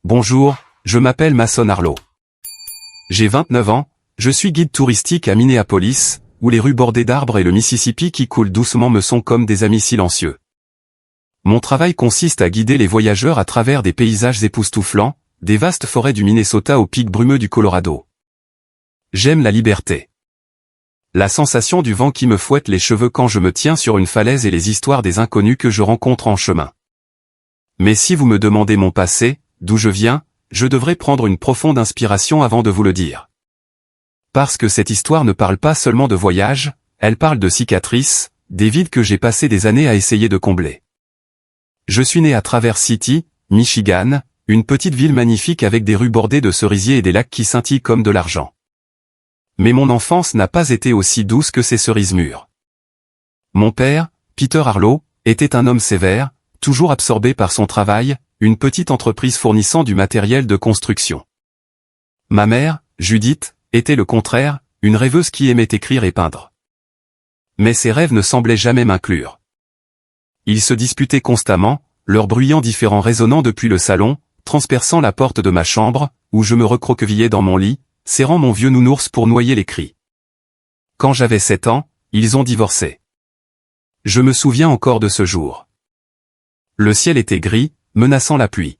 Bonjour, je m'appelle Mason Arlo. J'ai 29 ans, je suis guide touristique à Minneapolis, où les rues bordées d'arbres et le Mississippi qui coule doucement me sont comme des amis silencieux. Mon travail consiste à guider les voyageurs à travers des paysages époustouflants, des vastes forêts du Minnesota aux pics brumeux du Colorado. J'aime la liberté. La sensation du vent qui me fouette les cheveux quand je me tiens sur une falaise et les histoires des inconnus que je rencontre en chemin. Mais si vous me demandez mon passé, d'où je viens, je devrais prendre une profonde inspiration avant de vous le dire. Parce que cette histoire ne parle pas seulement de voyage, elle parle de cicatrices, des vides que j'ai passé des années à essayer de combler. Je suis né à Traverse City, Michigan, une petite ville magnifique avec des rues bordées de cerisiers et des lacs qui scintillent comme de l'argent. Mais mon enfance n'a pas été aussi douce que ces cerises mûres. Mon père, Peter Arlo, était un homme sévère, toujours absorbé par son travail, une petite entreprise fournissant du matériel de construction. Ma mère, Judith, était le contraire, une rêveuse qui aimait écrire et peindre. Mais ses rêves ne semblaient jamais m'inclure. Ils se disputaient constamment, leurs bruyants différents résonnant depuis le salon, transperçant la porte de ma chambre, où je me recroquevillais dans mon lit, serrant mon vieux nounours pour noyer les cris. Quand j'avais 7 ans, ils ont divorcé. Je me souviens encore de ce jour. Le ciel était gris, menaçant la pluie.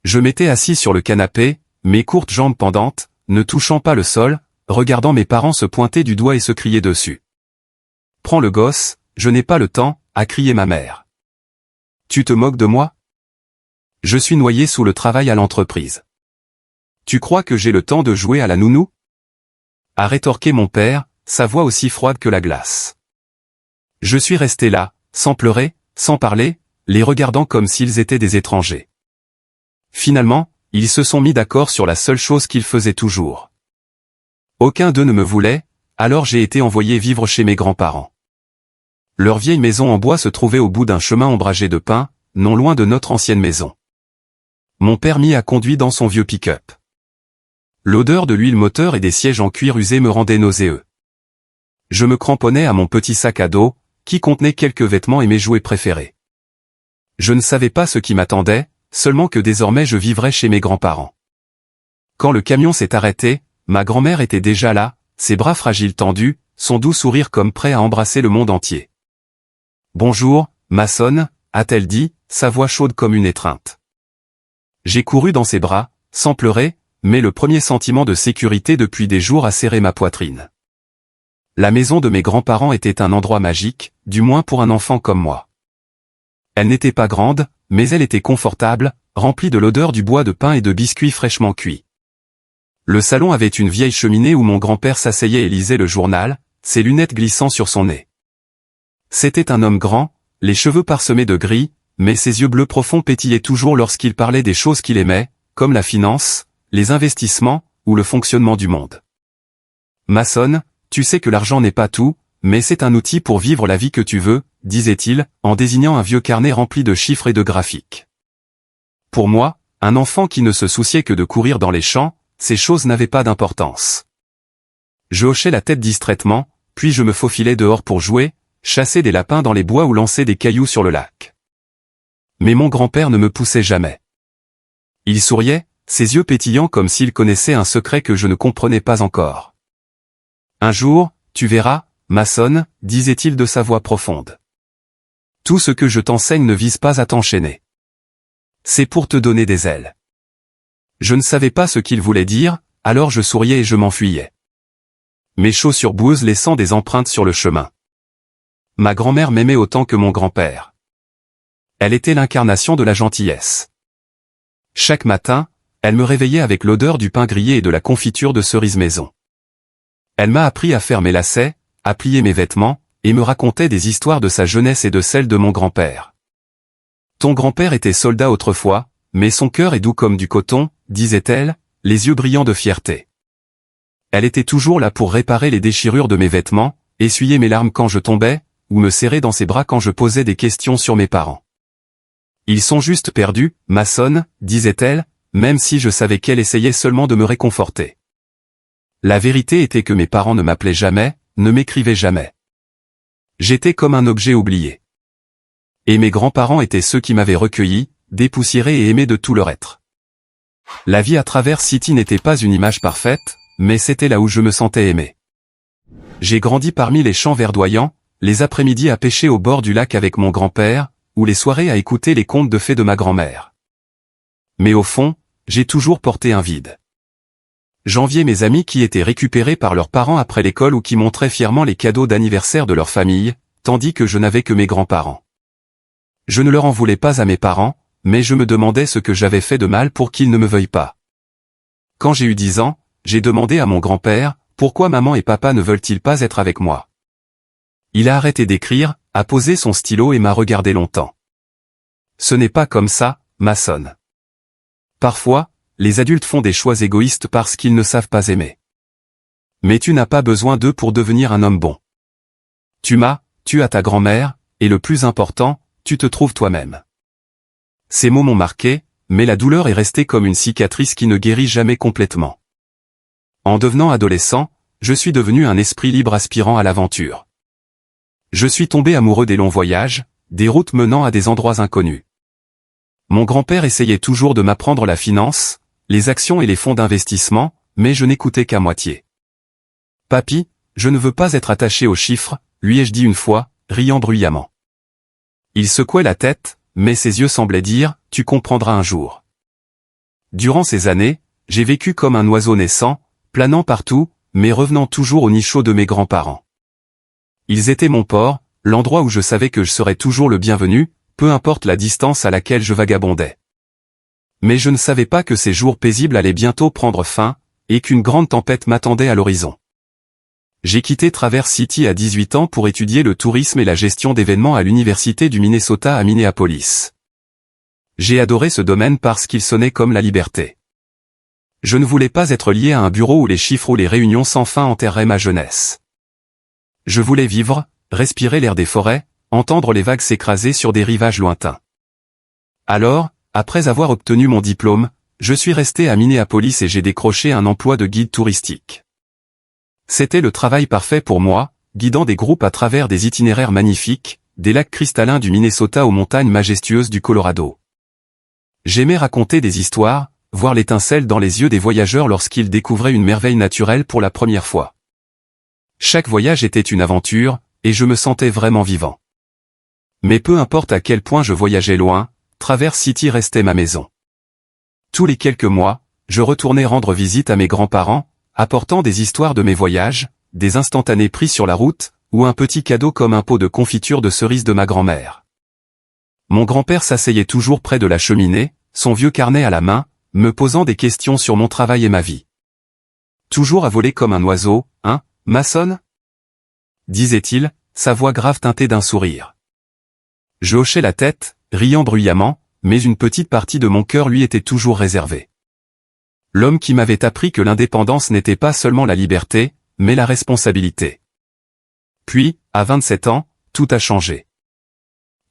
Je m'étais assis sur le canapé, mes courtes jambes pendantes, ne touchant pas le sol, regardant mes parents se pointer du doigt et se crier dessus. « Prends le gosse, je n'ai pas le temps », a crié ma mère. « Tu te moques de moi ? Je suis noyé sous le travail à l'entreprise. Tu crois que j'ai le temps de jouer à la nounou ? A rétorqué mon père, sa voix aussi froide que la glace. Je suis resté là, sans pleurer, sans parler, les regardant comme s'ils étaient des étrangers. Finalement, ils se sont mis d'accord sur la seule chose qu'ils faisaient toujours. Aucun d'eux ne me voulait, alors j'ai été envoyé vivre chez mes grands-parents. Leur vieille maison en bois se trouvait au bout d'un chemin ombragé de pins, non loin de notre ancienne maison. Mon père m'y a conduit dans son vieux pick-up. L'odeur de l'huile moteur et des sièges en cuir usé me rendait nauséeux. Je me cramponnais à mon petit sac à dos, qui contenait quelques vêtements et mes jouets préférés. Je ne savais pas ce qui m'attendait, seulement que désormais je vivrais chez mes grands-parents. Quand le camion s'est arrêté, ma grand-mère était déjà là, ses bras fragiles tendus, son doux sourire comme prêt à embrasser le monde entier. « Bonjour, Mason », a-t-elle dit, sa voix chaude comme une étreinte. J'ai couru dans ses bras, sans pleurer, mais le premier sentiment de sécurité depuis des jours a serré ma poitrine. La maison de mes grands-parents était un endroit magique, du moins pour un enfant comme moi. Elle n'était pas grande, mais elle était confortable, remplie de l'odeur du bois de pin et de biscuits fraîchement cuits. Le salon avait une vieille cheminée où mon grand-père s'asseyait et lisait le journal, ses lunettes glissant sur son nez. C'était un homme grand, les cheveux parsemés de gris, mais ses yeux bleus profonds pétillaient toujours lorsqu'il parlait des choses qu'il aimait, comme la finance, les investissements, ou le fonctionnement du monde. Mason, tu sais que l'argent n'est pas tout, mais c'est un outil pour vivre la vie que tu veux, disait-il, en désignant un vieux carnet rempli de chiffres et de graphiques. Pour moi, un enfant qui ne se souciait que de courir dans les champs, ces choses n'avaient pas d'importance. Je hochais la tête distraitement, puis je me faufilais dehors pour jouer, chasser des lapins dans les bois ou lancer des cailloux sur le lac. Mais mon grand-père ne me poussait jamais. Il souriait, ses yeux pétillants comme s'il connaissait un secret que je ne comprenais pas encore. Un jour, tu verras, Mason, disait-il de sa voix profonde. Tout ce que je t'enseigne ne vise pas à t'enchaîner. C'est pour te donner des ailes. Je ne savais pas ce qu'il voulait dire, alors je souriais et je m'enfuyais. Mes chaussures boueuses laissant des empreintes sur le chemin. Ma grand-mère m'aimait autant que mon grand-père. Elle était l'incarnation de la gentillesse. Chaque matin, elle me réveillait avec l'odeur du pain grillé et de la confiture de cerises maison. Elle m'a appris à faire mes lacets, à plier mes vêtements, et me racontait des histoires de sa jeunesse et de celles de mon grand-père. Ton grand-père était soldat autrefois, mais son cœur est doux comme du coton, disait-elle, les yeux brillants de fierté. Elle était toujours là pour réparer les déchirures de mes vêtements, essuyer mes larmes quand je tombais, ou me serrer dans ses bras quand je posais des questions sur mes parents. Ils sont juste perdus, Mason, disait-elle, même si je savais qu'elle essayait seulement de me réconforter. La vérité était que mes parents ne m'appelaient jamais, ne m'écrivaient jamais. J'étais comme un objet oublié. Et mes grands-parents étaient ceux qui m'avaient recueilli, dépoussiéré et aimé de tout leur être. La vie à Traverse City n'était pas une image parfaite, mais c'était là où je me sentais aimé. J'ai grandi parmi les champs verdoyants, les après-midi à pêcher au bord du lac avec mon grand-père, ou les soirées à écouter les contes de fées de ma grand-mère. Mais au fond, j'ai toujours porté un vide. J'enviais mes amis qui étaient récupérés par leurs parents après l'école ou qui montraient fièrement les cadeaux d'anniversaire de leur famille, tandis que je n'avais que mes grands-parents. Je ne leur en voulais pas à mes parents, mais je me demandais ce que j'avais fait de mal pour qu'ils ne me veuillent pas. Quand j'ai eu 10 ans, j'ai demandé à mon grand-père, pourquoi maman et papa ne veulent-ils pas être avec moi? Il a arrêté d'écrire, a posé son stylo et m'a regardé longtemps. Ce n'est pas comme ça, Mason. Parfois, les adultes font des choix égoïstes parce qu'ils ne savent pas aimer. Mais tu n'as pas besoin d'eux pour devenir un homme bon. Tu as ta grand-mère, et le plus important, tu te trouves toi-même. Ces mots m'ont marqué, mais la douleur est restée comme une cicatrice qui ne guérit jamais complètement. En devenant adolescent, je suis devenu un esprit libre aspirant à l'aventure. Je suis tombé amoureux des longs voyages, des routes menant à des endroits inconnus. Mon grand-père essayait toujours de m'apprendre la finance, les actions et les fonds d'investissement, mais je n'écoutais qu'à moitié. « Papy, je ne veux pas être attaché aux chiffres », lui ai-je dit une fois, riant bruyamment. Il secouait la tête, mais ses yeux semblaient dire « Tu comprendras un jour ». Durant ces années, j'ai vécu comme un oiseau naissant, planant partout, mais revenant toujours au nid chaud de mes grands-parents. Ils étaient mon port, l'endroit où je savais que je serais toujours le bienvenu, peu importe la distance à laquelle je vagabondais. Mais je ne savais pas que ces jours paisibles allaient bientôt prendre fin, et qu'une grande tempête m'attendait à l'horizon. J'ai quitté Traverse City à 18 ans pour étudier le tourisme et la gestion d'événements à l'université du Minnesota à Minneapolis. J'ai adoré ce domaine parce qu'il sonnait comme la liberté. Je ne voulais pas être lié à un bureau où les chiffres ou les réunions sans fin enterraient ma jeunesse. Je voulais vivre, respirer l'air des forêts, entendre les vagues s'écraser sur des rivages lointains. Alors, après avoir obtenu mon diplôme, je suis resté à Minneapolis et j'ai décroché un emploi de guide touristique. C'était le travail parfait pour moi, guidant des groupes à travers des itinéraires magnifiques, des lacs cristallins du Minnesota aux montagnes majestueuses du Colorado. J'aimais raconter des histoires, voir l'étincelle dans les yeux des voyageurs lorsqu'ils découvraient une merveille naturelle pour la première fois. Chaque voyage était une aventure, et je me sentais vraiment vivant. Mais peu importe à quel point je voyageais loin, Traverse City restait ma maison. Tous les quelques mois, je retournais rendre visite à mes grands-parents, apportant des histoires de mes voyages, des instantanés pris sur la route, ou un petit cadeau comme un pot de confiture de cerises de ma grand-mère. Mon grand-père s'asseyait toujours près de la cheminée, son vieux carnet à la main, me posant des questions sur mon travail et ma vie. Toujours à voler comme un oiseau, hein, Mason? Disait-il, sa voix grave teintée d'un sourire. Je hochais la tête, riant bruyamment, mais une petite partie de mon cœur lui était toujours réservée. L'homme qui m'avait appris que l'indépendance n'était pas seulement la liberté, mais la responsabilité. Puis, à 27 ans, tout a changé.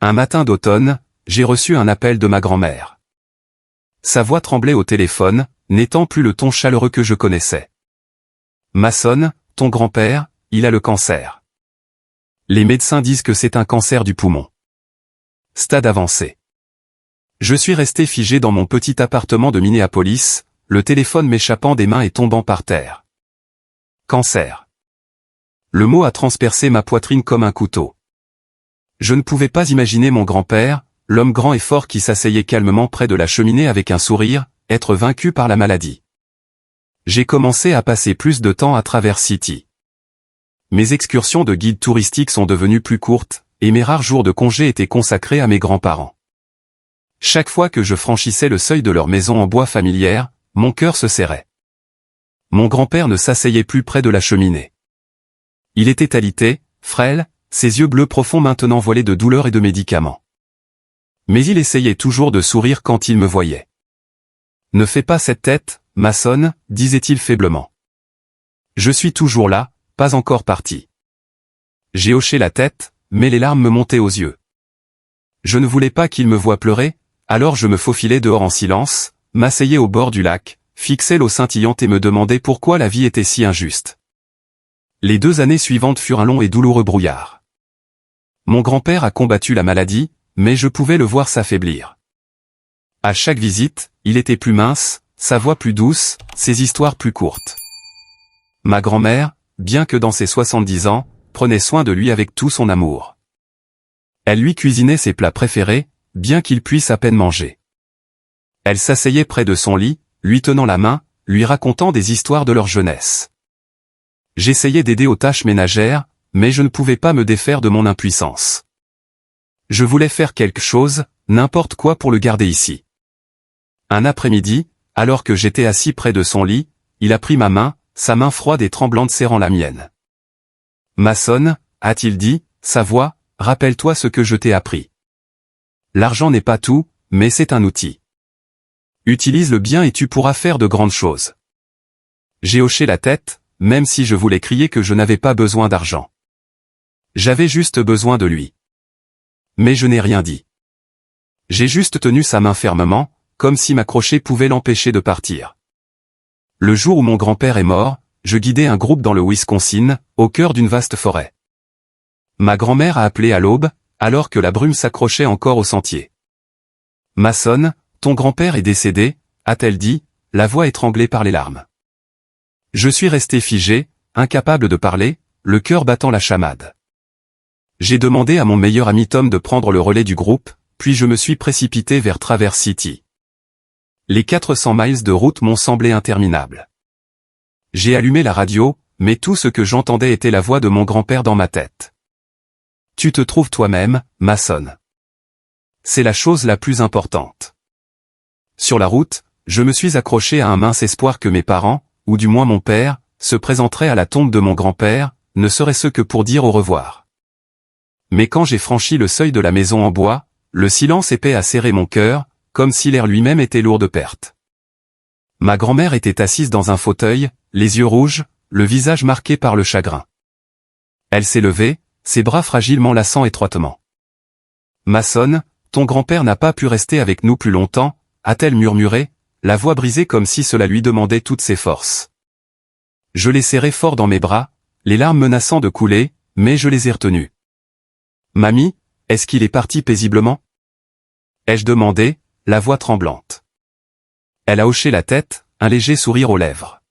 Un matin d'automne, j'ai reçu un appel de ma grand-mère. Sa voix tremblait au téléphone, n'étant plus le ton chaleureux que je connaissais. « Mason, ton grand-père, il a le cancer. Les médecins disent que c'est un cancer du poumon. Stade avancé. » Je suis resté figé dans mon petit appartement de Minneapolis, le téléphone m'échappant des mains et tombant par terre. Cancer. Le mot a transpercé ma poitrine comme un couteau. Je ne pouvais pas imaginer mon grand-père, l'homme grand et fort qui s'asseyait calmement près de la cheminée avec un sourire, être vaincu par la maladie. J'ai commencé à passer plus de temps à Traverse City. Mes excursions de guide touristique sont devenues plus courtes, et mes rares jours de congé étaient consacrés à mes grands-parents. Chaque fois que je franchissais le seuil de leur maison en bois familière, mon cœur se serrait. Mon grand-père ne s'asseyait plus près de la cheminée. Il était alité, frêle, ses yeux bleus profonds maintenant voilés de douleur et de médicaments. Mais il essayait toujours de sourire quand il me voyait. « Ne fais pas cette tête, Mason, disait-il faiblement. Je suis toujours là, pas encore parti. J'ai hoché la tête, mais les larmes me montaient aux yeux. Je ne voulais pas qu'il me voie pleurer, alors je me faufilais dehors en silence, m'asseyais au bord du lac, fixais l'eau scintillante et me demandais pourquoi la vie était si injuste. Les 2 années suivantes furent un long et douloureux brouillard. Mon grand-père a combattu la maladie, mais je pouvais le voir s'affaiblir. À chaque visite, il était plus mince, sa voix plus douce, ses histoires plus courtes. Ma grand-mère, bien que dans ses 70 ans, prenait soin de lui avec tout son amour. Elle lui cuisinait ses plats préférés, bien qu'il puisse à peine manger. Elle s'asseyait près de son lit, lui tenant la main, lui racontant des histoires de leur jeunesse. J'essayais d'aider aux tâches ménagères, mais je ne pouvais pas me défaire de mon impuissance. Je voulais faire quelque chose, n'importe quoi pour le garder ici. Un après-midi, alors que j'étais assis près de son lit, il a pris ma main, sa main froide et tremblante serrant la mienne. « Mason, a-t-il dit, sa voix, rappelle-toi ce que je t'ai appris. L'argent n'est pas tout, mais c'est un outil. Utilise-le bien et tu pourras faire de grandes choses. » J'ai hoché la tête, même si je voulais crier que je n'avais pas besoin d'argent. J'avais juste besoin de lui. Mais je n'ai rien dit. J'ai juste tenu sa main fermement, comme si m'accrocher pouvait l'empêcher de partir. Le jour où mon grand-père est mort, je guidais un groupe dans le Wisconsin, au cœur d'une vaste forêt. Ma grand-mère a appelé à l'aube, alors que la brume s'accrochait encore au sentier. « Mason, ton grand-père est décédé », a-t-elle dit, la voix étranglée par les larmes. Je suis resté figé, incapable de parler, le cœur battant la chamade. J'ai demandé à mon meilleur ami Tom de prendre le relais du groupe, puis je me suis précipité vers Traverse City. Les 400 miles de route m'ont semblé interminables. J'ai allumé la radio, mais tout ce que j'entendais était la voix de mon grand-père dans ma tête. « Tu te trouves toi-même, Mason. C'est la chose la plus importante. » Sur la route, je me suis accroché à un mince espoir que mes parents, ou du moins mon père, se présenteraient à la tombe de mon grand-père, ne serait-ce que pour dire au revoir. Mais quand j'ai franchi le seuil de la maison en bois, le silence épais a serré mon cœur, comme si l'air lui-même était lourd de perte. Ma grand-mère était assise dans un fauteuil, les yeux rouges, le visage marqué par le chagrin. Elle s'est levée, ses bras fragilement lassant étroitement. « Mason, ton grand-père n'a pas pu rester avec nous plus longtemps », a-t-elle murmuré, la voix brisée comme si cela lui demandait toutes ses forces. Je l'ai serré fort dans mes bras, les larmes menaçant de couler, mais je les ai retenues. « Mamie, est-ce qu'il est parti paisiblement ?» ai-je demandé, la voix tremblante. Elle a hoché la tête, un léger sourire aux lèvres.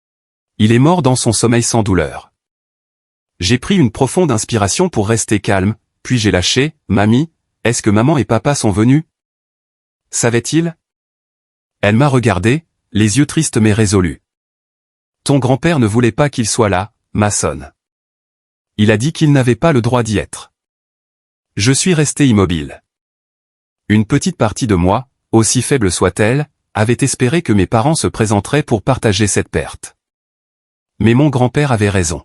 « Il est mort dans son sommeil sans douleur. » J'ai pris une profonde inspiration pour rester calme, puis j'ai lâché, « Mamie, est-ce que maman et papa sont venus? Savait-il » Elle m'a regardé, les yeux tristes mais résolus. « Ton grand-père ne voulait pas qu'il soit là, Mason. Il a dit qu'il n'avait pas le droit d'y être. » Je suis resté immobile. Une petite partie de moi, aussi faible soit-elle, avait espéré que mes parents se présenteraient pour partager cette perte. Mais mon grand-père avait raison.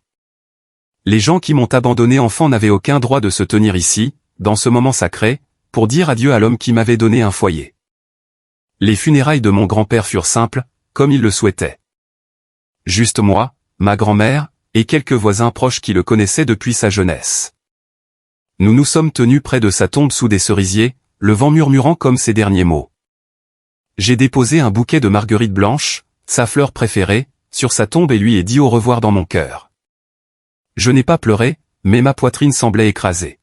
Les gens qui m'ont abandonné enfant n'avaient aucun droit de se tenir ici, dans ce moment sacré, pour dire adieu à l'homme qui m'avait donné un foyer. Les funérailles de mon grand-père furent simples, comme il le souhaitait. Juste moi, ma grand-mère, et quelques voisins proches qui le connaissaient depuis sa jeunesse. Nous nous sommes tenus près de sa tombe sous des cerisiers, le vent murmurant comme ses derniers mots. J'ai déposé un bouquet de marguerites blanches, sa fleur préférée, sur sa tombe et lui ai dit au revoir dans mon cœur. Je n'ai pas pleuré, mais ma poitrine semblait écrasée.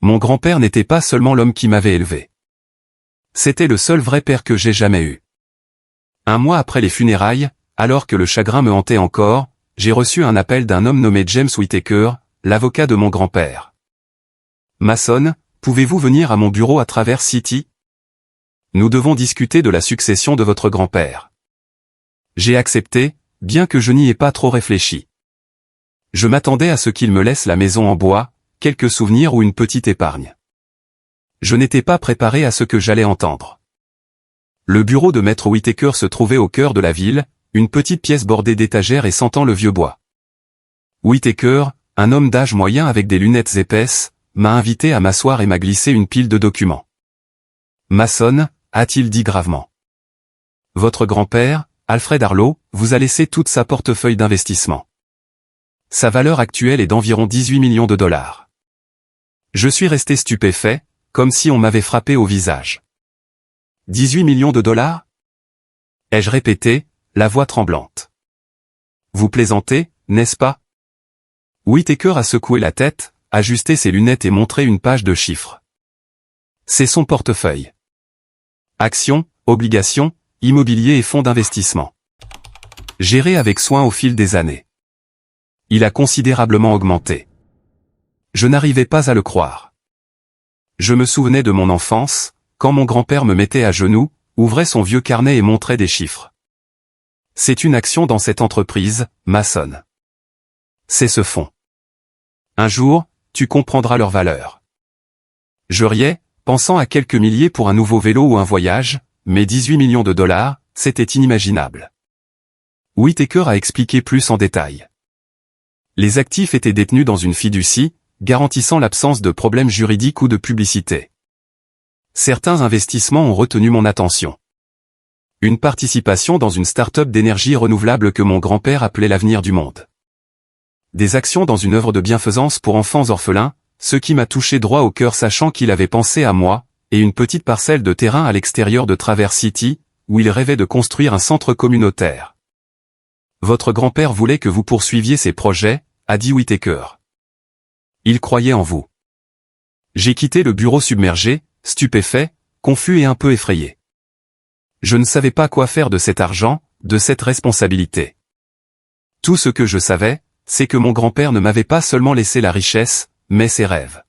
Mon grand-père n'était pas seulement l'homme qui m'avait élevé. C'était le seul vrai père que j'ai jamais eu. Un mois après les funérailles, alors que le chagrin me hantait encore, j'ai reçu un appel d'un homme nommé James Whittaker, l'avocat de mon grand-père. « Mason, pouvez-vous venir à mon bureau à Traverse City? Nous devons discuter de la succession de votre grand-père. » J'ai accepté, bien que je n'y ai pas trop réfléchi. Je m'attendais à ce qu'il me laisse la maison en bois, quelques souvenirs ou une petite épargne. Je n'étais pas préparé à ce que j'allais entendre. Le bureau de Maître Whittaker se trouvait au cœur de la ville, une petite pièce bordée d'étagères et sentant le vieux bois. Whittaker, un homme d'âge moyen avec des lunettes épaisses, m'a invité à m'asseoir et m'a glissé une pile de documents. « Mason, » a-t-il dit gravement. « Votre grand-père, Alfred Arlo, vous a laissé toute sa portefeuille d'investissement. Sa valeur actuelle est d'environ 18 millions de dollars. » Je suis resté stupéfait, comme si on m'avait frappé au visage. 18 millions de dollars? Ai-je répété, la voix tremblante. Vous plaisantez, n'est-ce pas? Whittaker a secoué la tête, ajusté ses lunettes et montré une page de chiffres. C'est son portefeuille. Actions, obligations, immobilier et fonds d'investissement. Géré avec soin au fil des années. Il a considérablement augmenté. Je n'arrivais pas à le croire. Je me souvenais de mon enfance, quand mon grand-père me mettait à genoux, ouvrait son vieux carnet et montrait des chiffres. C'est une action dans cette entreprise, Mason. C'est ce fonds. Un jour, tu comprendras leur valeur. Je riais, pensant à quelques milliers pour un nouveau vélo ou un voyage, mais 18 millions de dollars, c'était inimaginable. Whitaker a expliqué plus en détail. Les actifs étaient détenus dans une fiducie, garantissant l'absence de problèmes juridiques ou de publicité. Certains investissements ont retenu mon attention. Une participation dans une start-up d'énergie renouvelable que mon grand-père appelait l'avenir du monde. Des actions dans une œuvre de bienfaisance pour enfants orphelins, ce qui m'a touché droit au cœur sachant qu'il avait pensé à moi, et une petite parcelle de terrain à l'extérieur de Traverse City, où il rêvait de construire un centre communautaire. Votre grand-père voulait que vous poursuiviez ces projets, a dit Whitaker. Il croyait en vous. J'ai quitté le bureau submergé, stupéfait, confus et un peu effrayé. Je ne savais pas quoi faire de cet argent, de cette responsabilité. Tout ce que je savais, c'est que mon grand-père ne m'avait pas seulement laissé la richesse, mais ses rêves.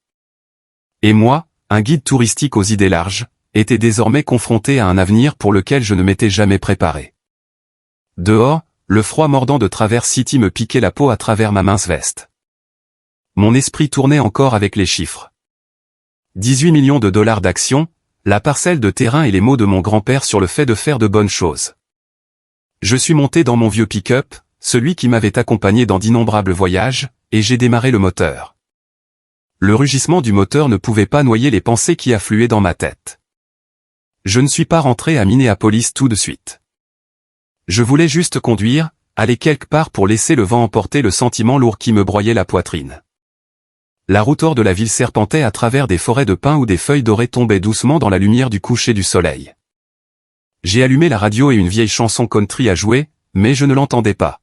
Et moi, un guide touristique aux idées larges, était désormais confronté à un avenir pour lequel je ne m'étais jamais préparé. Dehors, le froid mordant de Traverse City me piquait la peau à travers ma mince veste. Mon esprit tournait encore avec les chiffres. 18 millions de dollars d'actions, la parcelle de terrain et les mots de mon grand-père sur le fait de faire de bonnes choses. Je suis monté dans mon vieux pick-up, celui qui m'avait accompagné dans d'innombrables voyages, et j'ai démarré le moteur. Le rugissement du moteur ne pouvait pas noyer les pensées qui affluaient dans ma tête. Je ne suis pas rentré à Minneapolis tout de suite. Je voulais juste conduire, aller quelque part pour laisser le vent emporter le sentiment lourd qui me broyait la poitrine. La route hors de la ville serpentait à travers des forêts de pins où des feuilles dorées tombaient doucement dans la lumière du coucher du soleil. J'ai allumé la radio et une vieille chanson country à jouer, mais je ne l'entendais pas.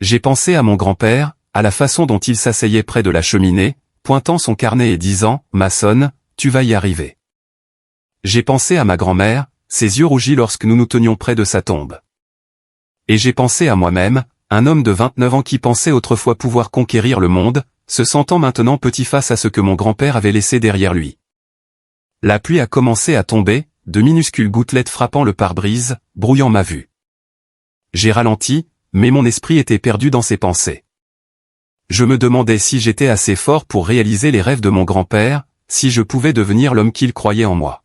J'ai pensé à mon grand-père, à la façon dont il s'asseyait près de la cheminée, pointant son carnet et disant « Mason, tu vas y arriver ». J'ai pensé à ma grand-mère, ses yeux rougis lorsque nous nous tenions près de sa tombe. Et j'ai pensé à moi-même, un homme de 29 ans qui pensait autrefois pouvoir conquérir le monde, se sentant maintenant petit face à ce que mon grand-père avait laissé derrière lui. La pluie a commencé à tomber, de minuscules gouttelettes frappant le pare-brise, brouillant ma vue. J'ai ralenti, mais mon esprit était perdu dans ses pensées. Je me demandais si j'étais assez fort pour réaliser les rêves de mon grand-père, si je pouvais devenir l'homme qu'il croyait en moi.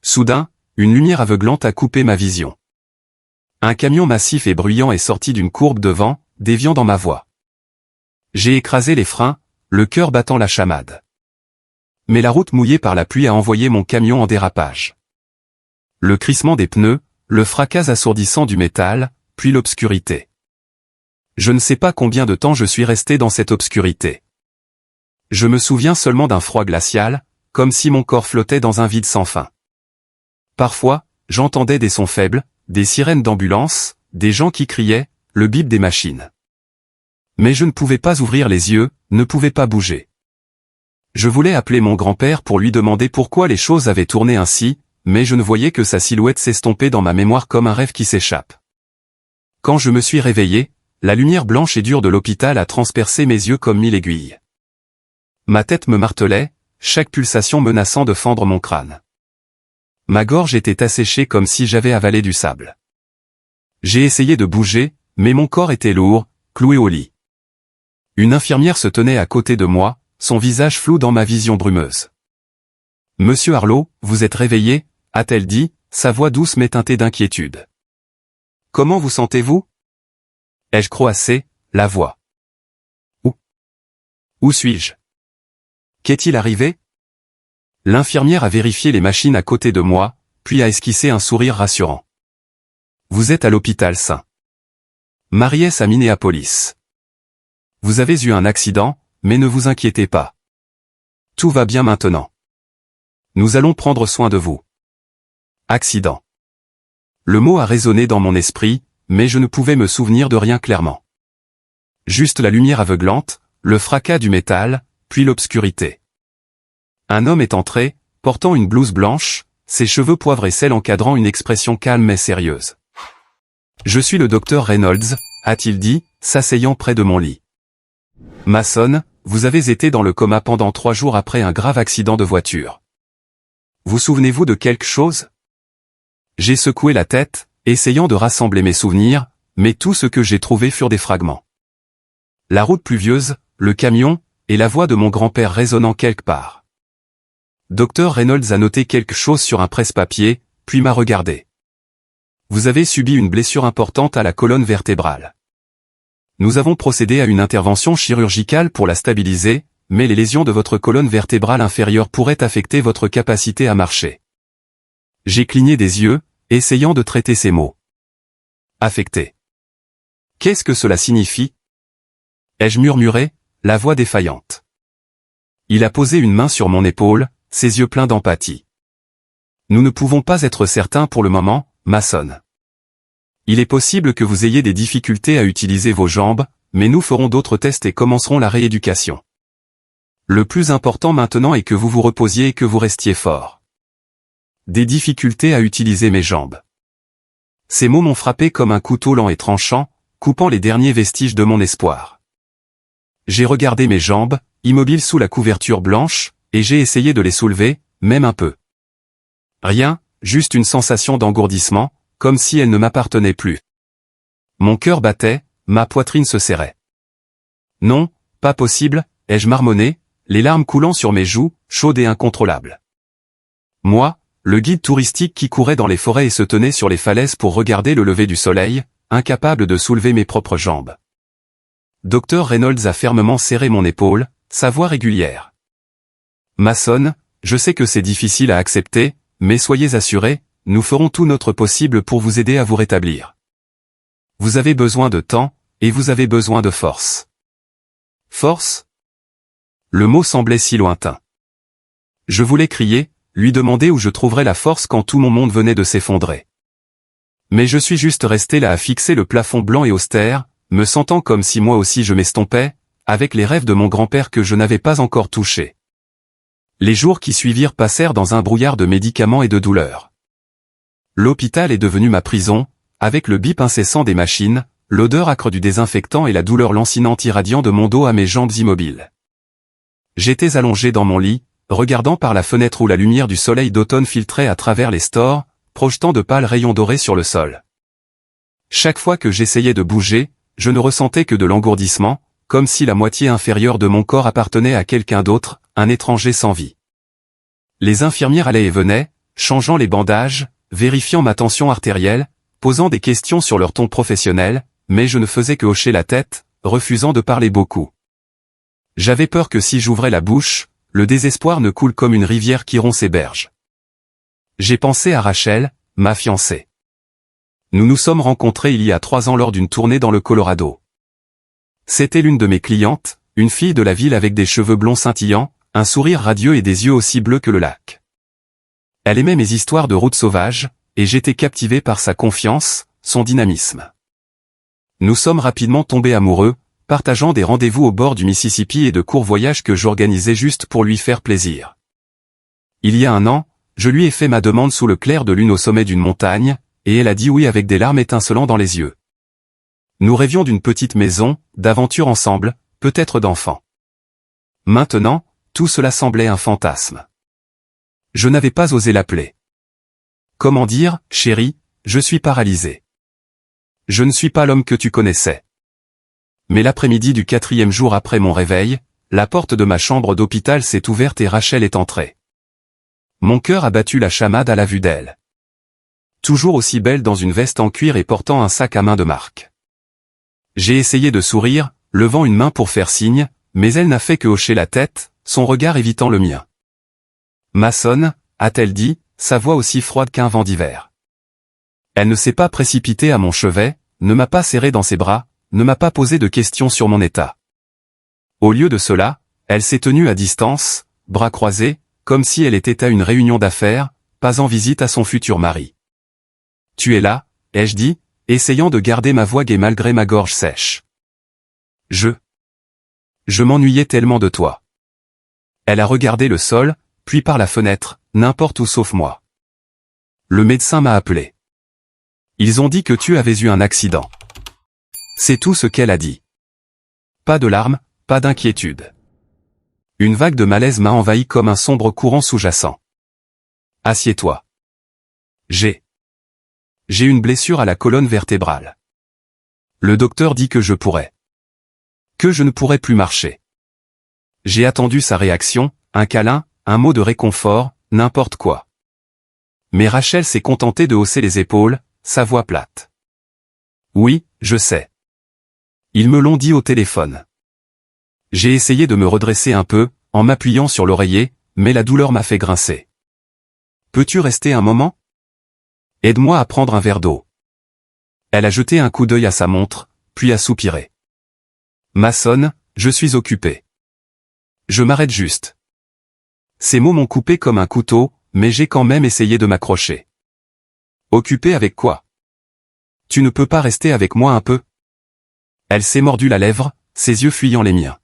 Soudain, une lumière aveuglante a coupé ma vision. Un camion massif et bruyant est sorti d'une courbe de vent, déviant dans ma voie. J'ai écrasé les freins, le cœur battant la chamade. Mais la route mouillée par la pluie a envoyé mon camion en dérapage. Le crissement des pneus, le fracas assourdissant du métal, puis l'obscurité. Je ne sais pas combien de temps je suis resté dans cette obscurité. Je me souviens seulement d'un froid glacial, comme si mon corps flottait dans un vide sans fin. Parfois, j'entendais des sons faibles, des sirènes d'ambulance, des gens qui criaient, le bip des machines. Mais je ne pouvais pas ouvrir les yeux, ne pouvais pas bouger. Je voulais appeler mon grand-père pour lui demander pourquoi les choses avaient tourné ainsi, mais je ne voyais que sa silhouette s'estomper dans ma mémoire comme un rêve qui s'échappe. Quand je me suis réveillé, la lumière blanche et dure de l'hôpital a transpercé mes yeux comme 1000 aiguilles. Ma tête me martelait, chaque pulsation menaçant de fendre mon crâne. Ma gorge était asséchée comme si j'avais avalé du sable. J'ai essayé de bouger, mais mon corps était lourd, cloué au lit. Une infirmière se tenait à côté de moi, son visage flou dans ma vision brumeuse. « Monsieur Harlow, vous êtes réveillé ?» a-t-elle dit, sa voix douce mais teintée d'inquiétude. « Comment vous sentez-vous » ai-je croassé, la voix. « Où suis-je » Qu'est-il arrivé ? L'infirmière a vérifié les machines à côté de moi, puis a esquissé un sourire rassurant. « Vous êtes à l'hôpital St. Mary's à Minneapolis. Vous avez eu un accident, mais ne vous inquiétez pas. Tout va bien maintenant. Nous allons prendre soin de vous. » Accident. Le mot a résonné dans mon esprit, mais je ne pouvais me souvenir de rien clairement. Juste la lumière aveuglante, le fracas du métal, puis l'obscurité. Un homme est entré, portant une blouse blanche, ses cheveux poivre et sel encadrant une expression calme mais sérieuse. « Je suis le docteur Reynolds », a-t-il dit, s'asseyant près de mon lit. « Mason, vous avez été dans le coma pendant 3 jours après un grave accident de voiture. Vous souvenez-vous de quelque chose ?» J'ai secoué la tête, essayant de rassembler mes souvenirs, mais tout ce que j'ai trouvé furent des fragments. La route pluvieuse, le camion, et la voix de mon grand-père résonnant quelque part. Dr Reynolds a noté quelque chose sur un presse-papier, puis m'a regardé. Vous avez subi une blessure importante à la colonne vertébrale. Nous avons procédé à une intervention chirurgicale pour la stabiliser, mais les lésions de votre colonne vertébrale inférieure pourraient affecter votre capacité à marcher. J'ai cligné des yeux, essayant de traiter ces mots. Affecté. Qu'est-ce que cela signifie ? Ai-je murmuré, la voix défaillante. Il a posé une main sur mon épaule, ses yeux pleins d'empathie. Nous ne pouvons pas être certains pour le moment, Mason. Il est possible que vous ayez des difficultés à utiliser vos jambes, mais nous ferons d'autres tests et commencerons la rééducation. Le plus important maintenant est que vous vous reposiez et que vous restiez fort. Des difficultés à utiliser mes jambes. Ces mots m'ont frappé comme un couteau lent et tranchant, coupant les derniers vestiges de mon espoir. J'ai regardé mes jambes, immobiles sous la couverture blanche, et j'ai essayé de les soulever, même un peu. Rien, juste une sensation d'engourdissement, comme si elles ne m'appartenaient plus. Mon cœur battait, ma poitrine se serrait. Non, pas possible, ai-je marmonné, les larmes coulant sur mes joues, chaudes et incontrôlables. Moi, le guide touristique qui courait dans les forêts et se tenait sur les falaises pour regarder le lever du soleil, incapable de soulever mes propres jambes. Dr Reynolds a fermement serré mon épaule, sa voix régulière. Mason, je sais que c'est difficile à accepter, mais soyez assurés, nous ferons tout notre possible pour vous aider à vous rétablir. Vous avez besoin de temps, et vous avez besoin de force. Force ? Le mot semblait si lointain. Je voulais crier, lui demander où je trouverais la force quand tout mon monde venait de s'effondrer. Mais je suis juste resté là à fixer le plafond blanc et austère, me sentant comme si moi aussi je m'estompais, avec les rêves de mon grand-père que je n'avais pas encore touchés. Les jours qui suivirent passèrent dans un brouillard de médicaments et de douleurs. L'hôpital est devenu ma prison, avec le bip incessant des machines, l'odeur âcre du désinfectant et la douleur lancinante irradiant de mon dos à mes jambes immobiles. J'étais allongé dans mon lit, regardant par la fenêtre où la lumière du soleil d'automne filtrait à travers les stores, projetant de pâles rayons dorés sur le sol. Chaque fois que j'essayais de bouger, je ne ressentais que de l'engourdissement, comme si la moitié inférieure de mon corps appartenait à quelqu'un d'autre, un étranger sans vie. Les infirmières allaient et venaient, changeant les bandages, vérifiant ma tension artérielle, posant des questions sur leur ton professionnel, mais je ne faisais que hocher la tête, refusant de parler beaucoup. J'avais peur que si j'ouvrais la bouche, le désespoir ne coule comme une rivière qui rompt ses berges. J'ai pensé à Rachel, ma fiancée. Nous nous sommes rencontrés il y a 3 ans lors d'une tournée dans le Colorado. C'était l'une de mes clientes, une fille de la ville avec des cheveux blonds scintillants, un sourire radieux et des yeux aussi bleus que le lac. Elle aimait mes histoires de routes sauvages, et j'étais captivé par sa confiance, son dynamisme. Nous sommes rapidement tombés amoureux, partageant des rendez-vous au bord du Mississippi et de courts voyages que j'organisais juste pour lui faire plaisir. Il y a 1 an, je lui ai fait ma demande sous le clair de lune au sommet d'une montagne, et elle a dit oui avec des larmes étincelant dans les yeux. Nous rêvions d'une petite maison, d'aventures ensemble, peut-être d'enfants. Maintenant, tout cela semblait un fantasme. Je n'avais pas osé l'appeler. Comment dire, chérie, je suis paralysé. Je ne suis pas l'homme que tu connaissais. Mais l'après-midi du 4e jour après mon réveil, la porte de ma chambre d'hôpital s'est ouverte et Rachel est entrée. Mon cœur a battu la chamade à la vue d'elle. Toujours aussi belle dans une veste en cuir et portant un sac à main de marque. J'ai essayé de sourire, levant une main pour faire signe, mais elle n'a fait que hocher la tête, son regard évitant le mien. Mason, a-t-elle dit, sa voix aussi froide qu'un vent d'hiver. Elle ne s'est pas précipitée à mon chevet, ne m'a pas serré dans ses bras, ne m'a pas posé de questions sur mon état. Au lieu de cela, elle s'est tenue à distance, bras croisés, comme si elle était à une réunion d'affaires, pas en visite à son futur mari. « Tu es là ?» ai-je dit, essayant de garder ma voix gaie malgré ma gorge sèche. Je m'ennuyais tellement de toi. Elle a regardé le sol, puis par la fenêtre, n'importe où sauf moi. le médecin m'a appelé. Ils ont dit que tu avais eu un accident. C'est tout ce qu'elle a dit. Pas de larmes, pas d'inquiétude. Une vague de malaise m'a envahi comme un sombre courant sous-jacent. Assieds-toi. J'ai une blessure à la colonne vertébrale. Le docteur dit que je ne pourrais plus marcher. J'ai attendu sa réaction, un câlin, un mot de réconfort, n'importe quoi. Mais Rachel s'est contentée de hausser les épaules, sa voix plate. Oui, je sais. Ils me l'ont dit au téléphone. J'ai essayé de me redresser un peu, en m'appuyant sur l'oreiller, mais la douleur m'a fait grincer. Peux-tu rester un moment? Aide-moi à prendre un verre d'eau. Elle a jeté un coup d'œil à sa montre, puis a soupiré. Mason, je suis occupé. Je m'arrête juste. Ces mots m'ont coupé comme un couteau, mais j'ai quand même essayé de m'accrocher. Occupé avec quoi? Tu ne peux pas rester avec moi un peu? Elle s'est mordu la lèvre, ses yeux fuyant les miens.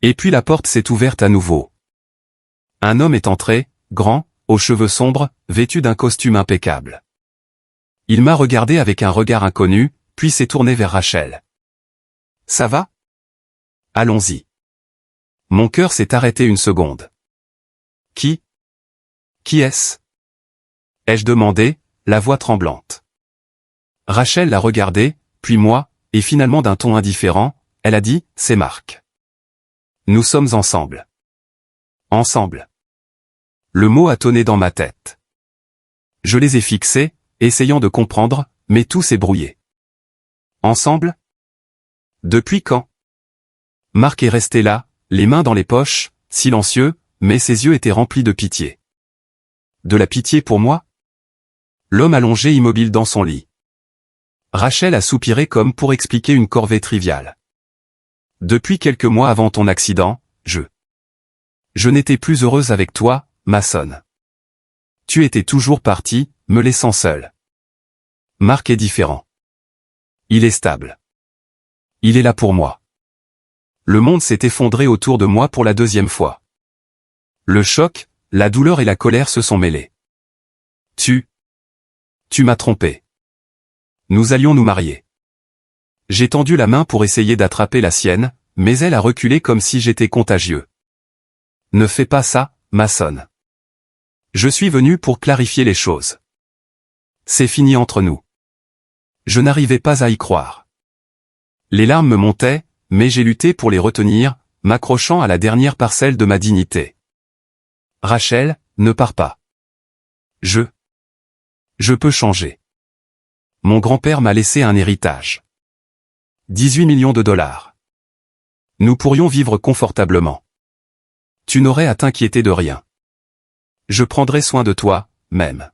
Et puis la porte s'est ouverte à nouveau. Un homme est entré, grand, aux cheveux sombres, vêtu d'un costume impeccable. Il m'a regardé avec un regard inconnu, puis s'est tourné vers Rachel. Ça va? Allons-y. Mon cœur s'est arrêté une seconde. Qui est-ce? Ai-je demandé, la voix tremblante. Rachel l'a regardé, puis moi, et finalement d'un ton indifférent, elle a dit, c'est Marc. Nous sommes ensemble. Ensemble. Le mot a tonné dans ma tête. Je les ai fixés, essayant de comprendre, mais tout s'est brouillé. Ensemble? Depuis quand? Marc est resté là, les mains dans les poches, silencieux, mais ses yeux étaient remplis de pitié. De la pitié pour moi? L'homme allongé immobile dans son lit. Rachel a soupiré comme pour expliquer une corvée triviale. Depuis quelques mois avant ton accident, je n'étais plus heureuse avec toi, Mason. Tu étais toujours parti, me laissant seul. Marc est différent. Il est stable. Il est là pour moi. Le monde s'est effondré autour de moi pour la deuxième fois. Le choc, la douleur et la colère se sont mêlés. Tu m'as trompé. Nous allions nous marier. J'ai tendu la main pour essayer d'attraper la sienne, mais elle a reculé comme si j'étais contagieux. Ne fais pas ça, Mason. Je suis venu pour clarifier les choses. C'est fini entre nous. Je n'arrivais pas à y croire. Les larmes me montaient, mais j'ai lutté pour les retenir, m'accrochant à la dernière parcelle de ma dignité. Rachel, ne pars pas. Je peux changer. Mon grand-père m'a laissé un héritage. 18 millions de dollars. Nous pourrions vivre confortablement. Tu n'aurais à t'inquiéter de rien. Je prendrai soin de toi, même.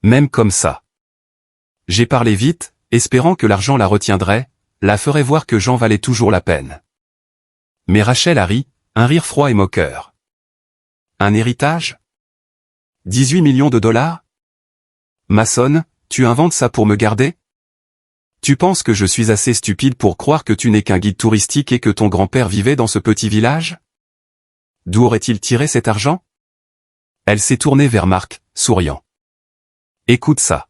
Même comme ça. J'ai parlé vite, espérant que l'argent la retiendrait, la ferait voir que j'en valais toujours la peine. Mais Rachel a ri, un rire froid et moqueur. Un héritage? 18 millions de dollars? Mason, tu inventes ça pour me garder? Tu penses que je suis assez stupide pour croire que tu n'es qu'un guide touristique et que ton grand-père vivait dans ce petit village? D'où aurait-il tiré cet argent? Elle s'est tournée vers Marc, souriant. Écoute ça.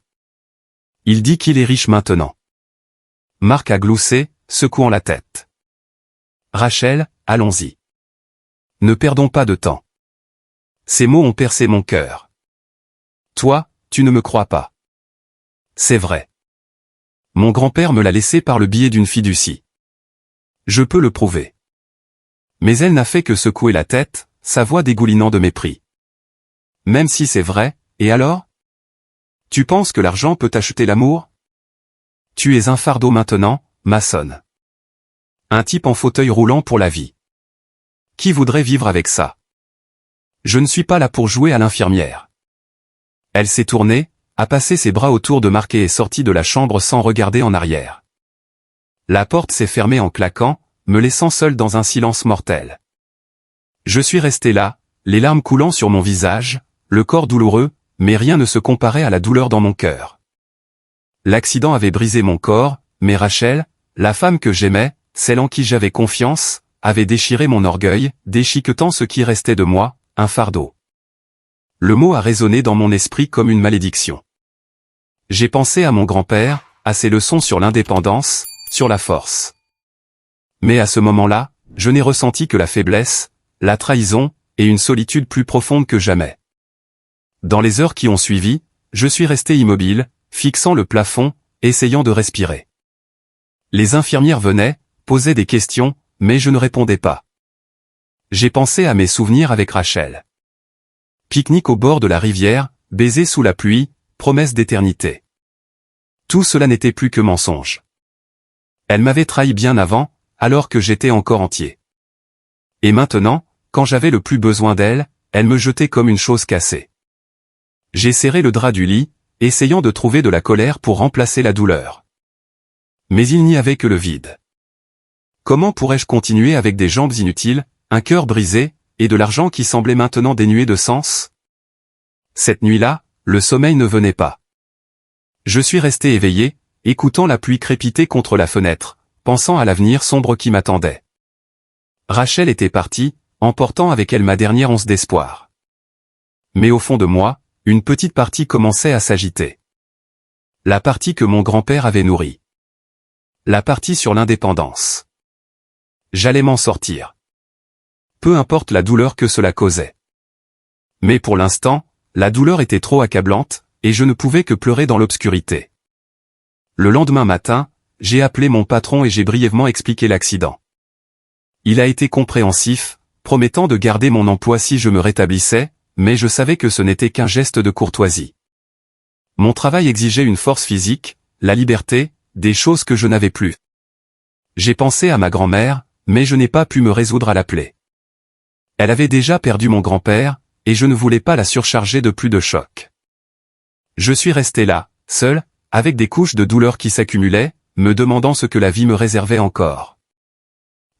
Il dit qu'il est riche maintenant. Marc a gloussé, secouant la tête. Rachel, allons-y. Ne perdons pas de temps. Ces mots ont percé mon cœur. Toi, tu ne me crois pas. C'est vrai. Mon grand-père me l'a laissé par le biais d'une fiducie. Je peux le prouver. Mais elle n'a fait que secouer la tête, sa voix dégoulinant de mépris. Même si c'est vrai, et alors? Tu penses que l'argent peut acheter l'amour? Tu es un fardeau maintenant, Mason. Un type en fauteuil roulant pour la vie. Qui voudrait vivre avec ça? Je ne suis pas là pour jouer à l'infirmière. Elle s'est tournée, a passé ses bras autour de Marc et est sortie de la chambre sans regarder en arrière. La porte s'est fermée en claquant, me laissant seul dans un silence mortel. Je suis resté là, les larmes coulant sur mon visage, le corps douloureux, mais rien ne se comparait à la douleur dans mon cœur. L'accident avait brisé mon corps, mais Rachel, la femme que j'aimais, celle en qui j'avais confiance, avait déchiré mon orgueil, déchiquetant ce qui restait de moi, un fardeau. Le mot a résonné dans mon esprit comme une malédiction. J'ai pensé à mon grand-père, à ses leçons sur l'indépendance, sur la force. Mais à ce moment-là, je n'ai ressenti que la faiblesse, la trahison, et une solitude plus profonde que jamais. Dans les heures qui ont suivi, je suis resté immobile, fixant le plafond, essayant de respirer. Les infirmières venaient, posaient des questions, mais je ne répondais pas. J'ai pensé à mes souvenirs avec Rachel. Pique-nique au bord de la rivière, baiser sous la pluie, promesse d'éternité. Tout cela n'était plus que mensonge. Elle m'avait trahi bien avant, alors que j'étais encore entier. Et maintenant, quand j'avais le plus besoin d'elle, elle me jetait comme une chose cassée. J'ai serré le drap du lit, essayant de trouver de la colère pour remplacer la douleur. Mais il n'y avait que le vide. Comment pourrais-je continuer avec des jambes inutiles, un cœur brisé, et de l'argent qui semblait maintenant dénué de sens? Cette nuit-là, le sommeil ne venait pas. Je suis resté éveillé, écoutant la pluie crépiter contre la fenêtre, pensant à l'avenir sombre qui m'attendait. Rachel était partie, emportant avec elle ma dernière once d'espoir. Mais au fond de moi, une petite partie commençait à s'agiter. La partie que mon grand-père avait nourrie. La partie sur l'indépendance. J'allais m'en sortir. Peu importe la douleur que cela causait. Mais pour l'instant, la douleur était trop accablante, et je ne pouvais que pleurer dans l'obscurité. Le lendemain matin, j'ai appelé mon patron et j'ai brièvement expliqué l'accident. Il a été compréhensif, promettant de garder mon emploi si je me rétablissais, mais je savais que ce n'était qu'un geste de courtoisie. Mon travail exigeait une force physique, la liberté, des choses que je n'avais plus. J'ai pensé à ma grand-mère, mais je n'ai pas pu me résoudre à l'appeler. Elle avait déjà perdu mon grand-père, et je ne voulais pas la surcharger de plus de chocs. Je suis resté là, seul, avec des couches de douleur qui s'accumulaient, me demandant ce que la vie me réservait encore.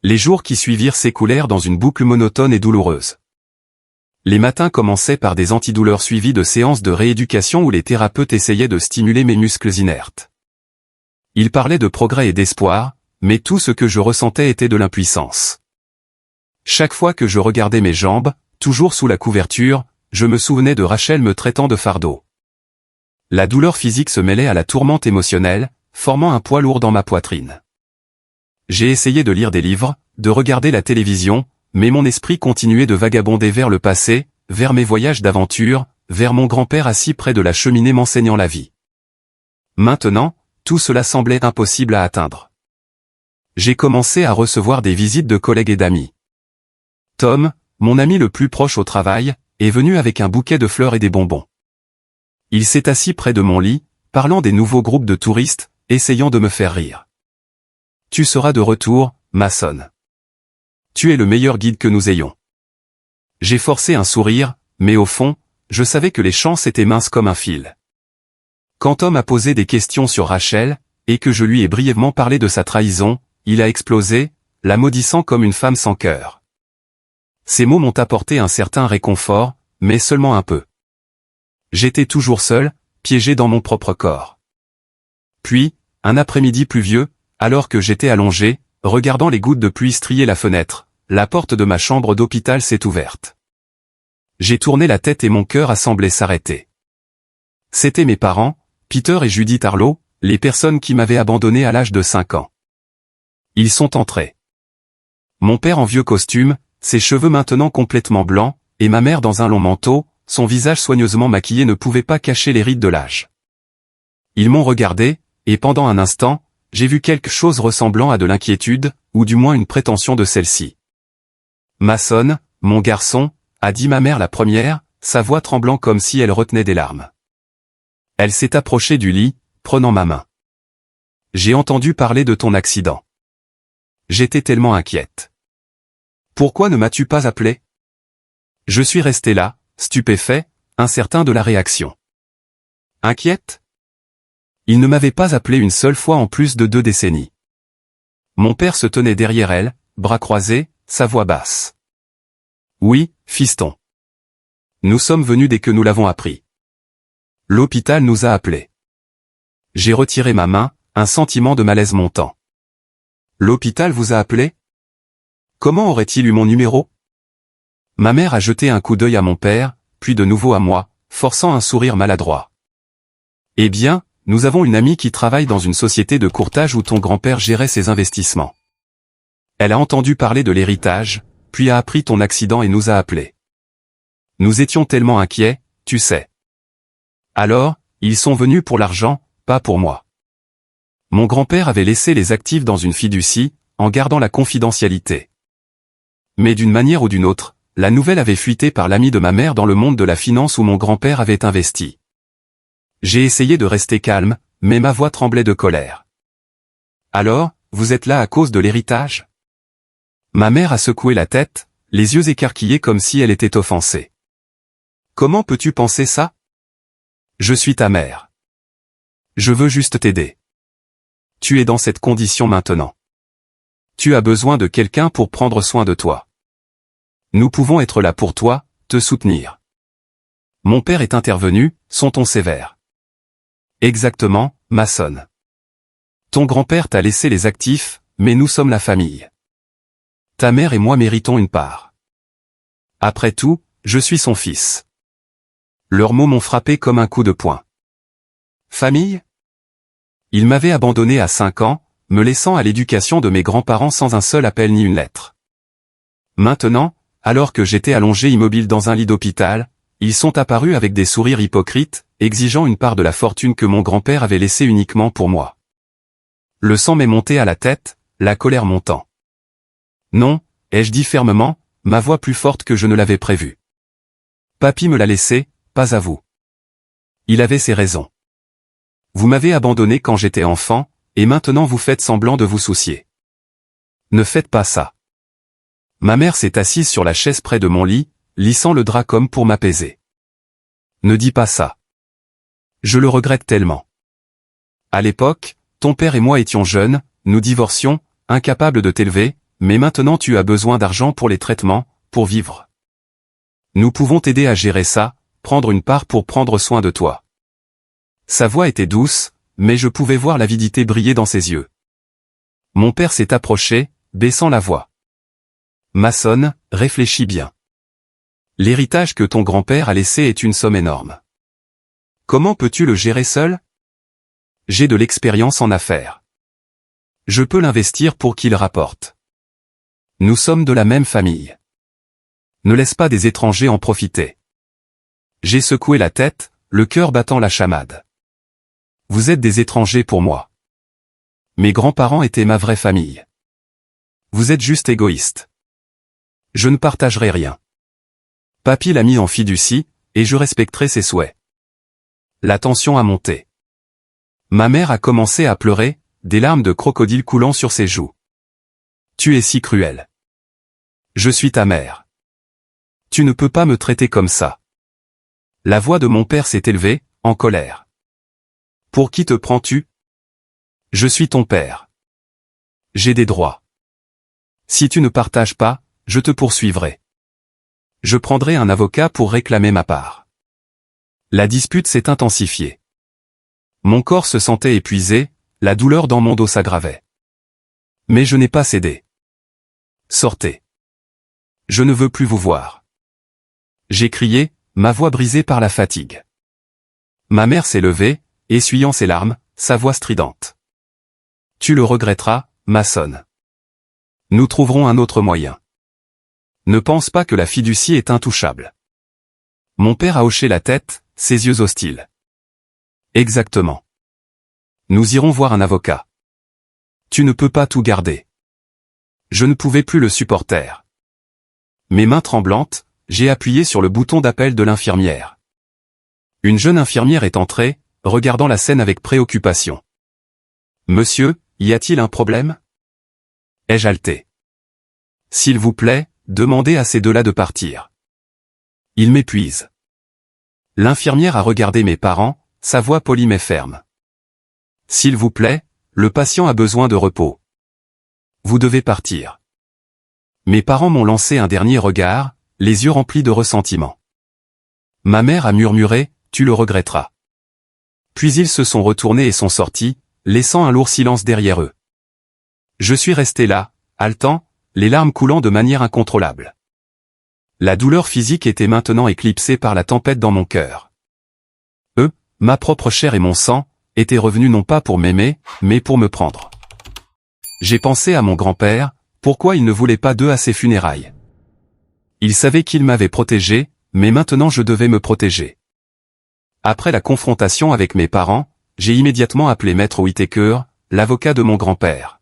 Les jours qui suivirent s'écoulèrent dans une boucle monotone et douloureuse. Les matins commençaient par des antidouleurs suivies de séances de rééducation où les thérapeutes essayaient de stimuler mes muscles inertes. Ils parlaient de progrès et d'espoir, mais tout ce que je ressentais était de l'impuissance. Chaque fois que je regardais mes jambes, toujours sous la couverture, je me souvenais de Rachel me traitant de fardeau. La douleur physique se mêlait à la tourmente émotionnelle, formant un poids lourd dans ma poitrine. J'ai essayé de lire des livres, de regarder la télévision, mais mon esprit continuait de vagabonder vers le passé, vers mes voyages d'aventure, vers mon grand-père assis près de la cheminée m'enseignant la vie. Maintenant, tout cela semblait impossible à atteindre. J'ai commencé à recevoir des visites de collègues et d'amis. Tom, mon ami le plus proche au travail, est venu avec un bouquet de fleurs et des bonbons. Il s'est assis près de mon lit, parlant des nouveaux groupes de touristes, essayant de me faire rire. Tu seras de retour, Mason. Tu es le meilleur guide que nous ayons. J'ai forcé un sourire, mais au fond, je savais que les chances étaient minces comme un fil. Quand Tom a posé des questions sur Rachel, et que je lui ai brièvement parlé de sa trahison, il a explosé, la maudissant comme une femme sans cœur. Ces mots m'ont apporté un certain réconfort, mais seulement un peu. J'étais toujours seul, piégé dans mon propre corps. Puis, un après-midi pluvieux, alors que j'étais allongé, regardant les gouttes de pluie strier la fenêtre, la porte de ma chambre d'hôpital s'est ouverte. J'ai tourné la tête et mon cœur a semblé s'arrêter. C'étaient mes parents, Peter et Judith Harlow, les personnes qui m'avaient abandonné à l'âge de 5 ans. Ils sont entrés. Mon père en vieux costume, ses cheveux maintenant complètement blancs, et ma mère dans un long manteau, son visage soigneusement maquillé ne pouvait pas cacher les rides de l'âge. Ils m'ont regardé, et pendant un instant, j'ai vu quelque chose ressemblant à de l'inquiétude, ou du moins une prétention de celle-ci. Mason, mon garçon, a dit ma mère la première, sa voix tremblant comme si elle retenait des larmes. Elle s'est approchée du lit, prenant ma main. J'ai entendu parler de ton accident. J'étais tellement inquiète. Pourquoi ne m'as-tu pas appelé? Je suis resté là, stupéfait, incertain de la réaction. Inquiète? Il ne m'avait pas appelé une seule fois en plus de 2 décennies. Mon père se tenait derrière elle, bras croisés, sa voix basse. Oui, fiston. Nous sommes venus dès que nous l'avons appris. L'hôpital nous a appelés. J'ai retiré ma main, un sentiment de malaise montant. L'hôpital vous a appelé? Comment aurait-il eu mon numéro? Ma mère a jeté un coup d'œil à mon père, puis de nouveau à moi, forçant un sourire maladroit. Eh bien, nous avons une amie qui travaille dans une société de courtage où ton grand-père gérait ses investissements. Elle a entendu parler de l'héritage, puis a appris ton accident et nous a appelés. Nous étions tellement inquiets, tu sais. Alors, ils sont venus pour l'argent, pas pour moi. Mon grand-père avait laissé les actifs dans une fiducie, en gardant la confidentialité. Mais d'une manière ou d'une autre, la nouvelle avait fuité par l'ami de ma mère dans le monde de la finance où mon grand-père avait investi. J'ai essayé de rester calme, mais ma voix tremblait de colère. Alors, vous êtes là à cause de l'héritage ? Ma mère a secoué la tête, les yeux écarquillés comme si elle était offensée. Comment peux-tu penser ça ? Je suis ta mère. Je veux juste t'aider. Tu es dans cette condition maintenant. Tu as besoin de quelqu'un pour prendre soin de toi. Nous pouvons être là pour toi, te soutenir. Mon père est intervenu, son ton sévère. Exactement, Mason. Ton grand-père t'a laissé les actifs, mais nous sommes la famille. Ta mère et moi méritons une part. Après tout, je suis son fils. Leurs mots m'ont frappé comme un coup de poing. Famille ? Il m'avait abandonné à 5 ans, me laissant à l'éducation de mes grands-parents sans un seul appel ni une lettre. Maintenant, alors que j'étais allongé immobile dans un lit d'hôpital, ils sont apparus avec des sourires hypocrites, exigeant une part de la fortune que mon grand-père avait laissée uniquement pour moi. Le sang m'est monté à la tête, la colère montant. Non, ai-je dit fermement, ma voix plus forte que je ne l'avais prévu. Papy me l'a laissé, pas à vous. Il avait ses raisons. Vous m'avez abandonné quand j'étais enfant, et maintenant vous faites semblant de vous soucier. Ne faites pas ça. Ma mère s'est assise sur la chaise près de mon lit, lissant le drap comme pour m'apaiser. Ne dis pas ça. Je le regrette tellement. À l'époque, ton père et moi étions jeunes, nous divorcions, incapables de t'élever, mais maintenant tu as besoin d'argent pour les traitements, pour vivre. Nous pouvons t'aider à gérer ça, prendre une part pour prendre soin de toi. Sa voix était douce, mais je pouvais voir l'avidité briller dans ses yeux. Mon père s'est approché, baissant la voix. Mason, réfléchis bien. L'héritage que ton grand-père a laissé est une somme énorme. Comment peux-tu le gérer seul ? J'ai de l'expérience en affaires. Je peux l'investir pour qu'il rapporte. Nous sommes de la même famille. Ne laisse pas des étrangers en profiter. J'ai secoué la tête, le cœur battant la chamade. Vous êtes des étrangers pour moi. Mes grands-parents étaient ma vraie famille. Vous êtes juste égoïste. Je ne partagerai rien. Papy l'a mis en fiducie, et je respecterai ses souhaits. La tension a monté. Ma mère a commencé à pleurer, des larmes de crocodile coulant sur ses joues. Tu es si cruel. Je suis ta mère. Tu ne peux pas me traiter comme ça. La voix de mon père s'est élevée, en colère. Pour qui te prends-tu ? Je suis ton père. J'ai des droits. Si tu ne partages pas, je te poursuivrai. Je prendrai un avocat pour réclamer ma part. La dispute s'est intensifiée. Mon corps se sentait épuisé, la douleur dans mon dos s'aggravait. Mais je n'ai pas cédé. Sortez. Je ne veux plus vous voir. J'ai crié, ma voix brisée par la fatigue. Ma mère s'est levée, essuyant ses larmes, sa voix stridente. Tu le regretteras, Mason. Nous trouverons un autre moyen. Ne pense pas que la fiducie est intouchable. Mon père a hoché la tête, ses yeux hostiles. Exactement. Nous irons voir un avocat. Tu ne peux pas tout garder. Je ne pouvais plus le supporter. Mes mains tremblantes, j'ai appuyé sur le bouton d'appel de l'infirmière. Une jeune infirmière est entrée, regardant la scène avec préoccupation. Monsieur, y a-t-il un problème ? Ai-je haleté ? S'il vous plaît, demandez à ces deux-là de partir. Ils m'épuisent. L'infirmière a regardé mes parents, sa voix polie mais ferme. S'il vous plaît, le patient a besoin de repos. Vous devez partir. Mes parents m'ont lancé un dernier regard, les yeux remplis de ressentiment. Ma mère a murmuré, tu le regretteras. Puis ils se sont retournés et sont sortis, laissant un lourd silence derrière eux. Je suis resté là, haletant, les larmes coulant de manière incontrôlable. La douleur physique était maintenant éclipsée par la tempête dans mon cœur. Ma propre chair et mon sang, étaient revenus non pas pour m'aimer, mais pour me prendre. J'ai pensé à mon grand-père, pourquoi il ne voulait pas d'eux à ses funérailles. Il savait qu'il m'avait protégé, mais maintenant je devais me protéger. Après la confrontation avec mes parents, j'ai immédiatement appelé Maître Whittaker, l'avocat de mon grand-père.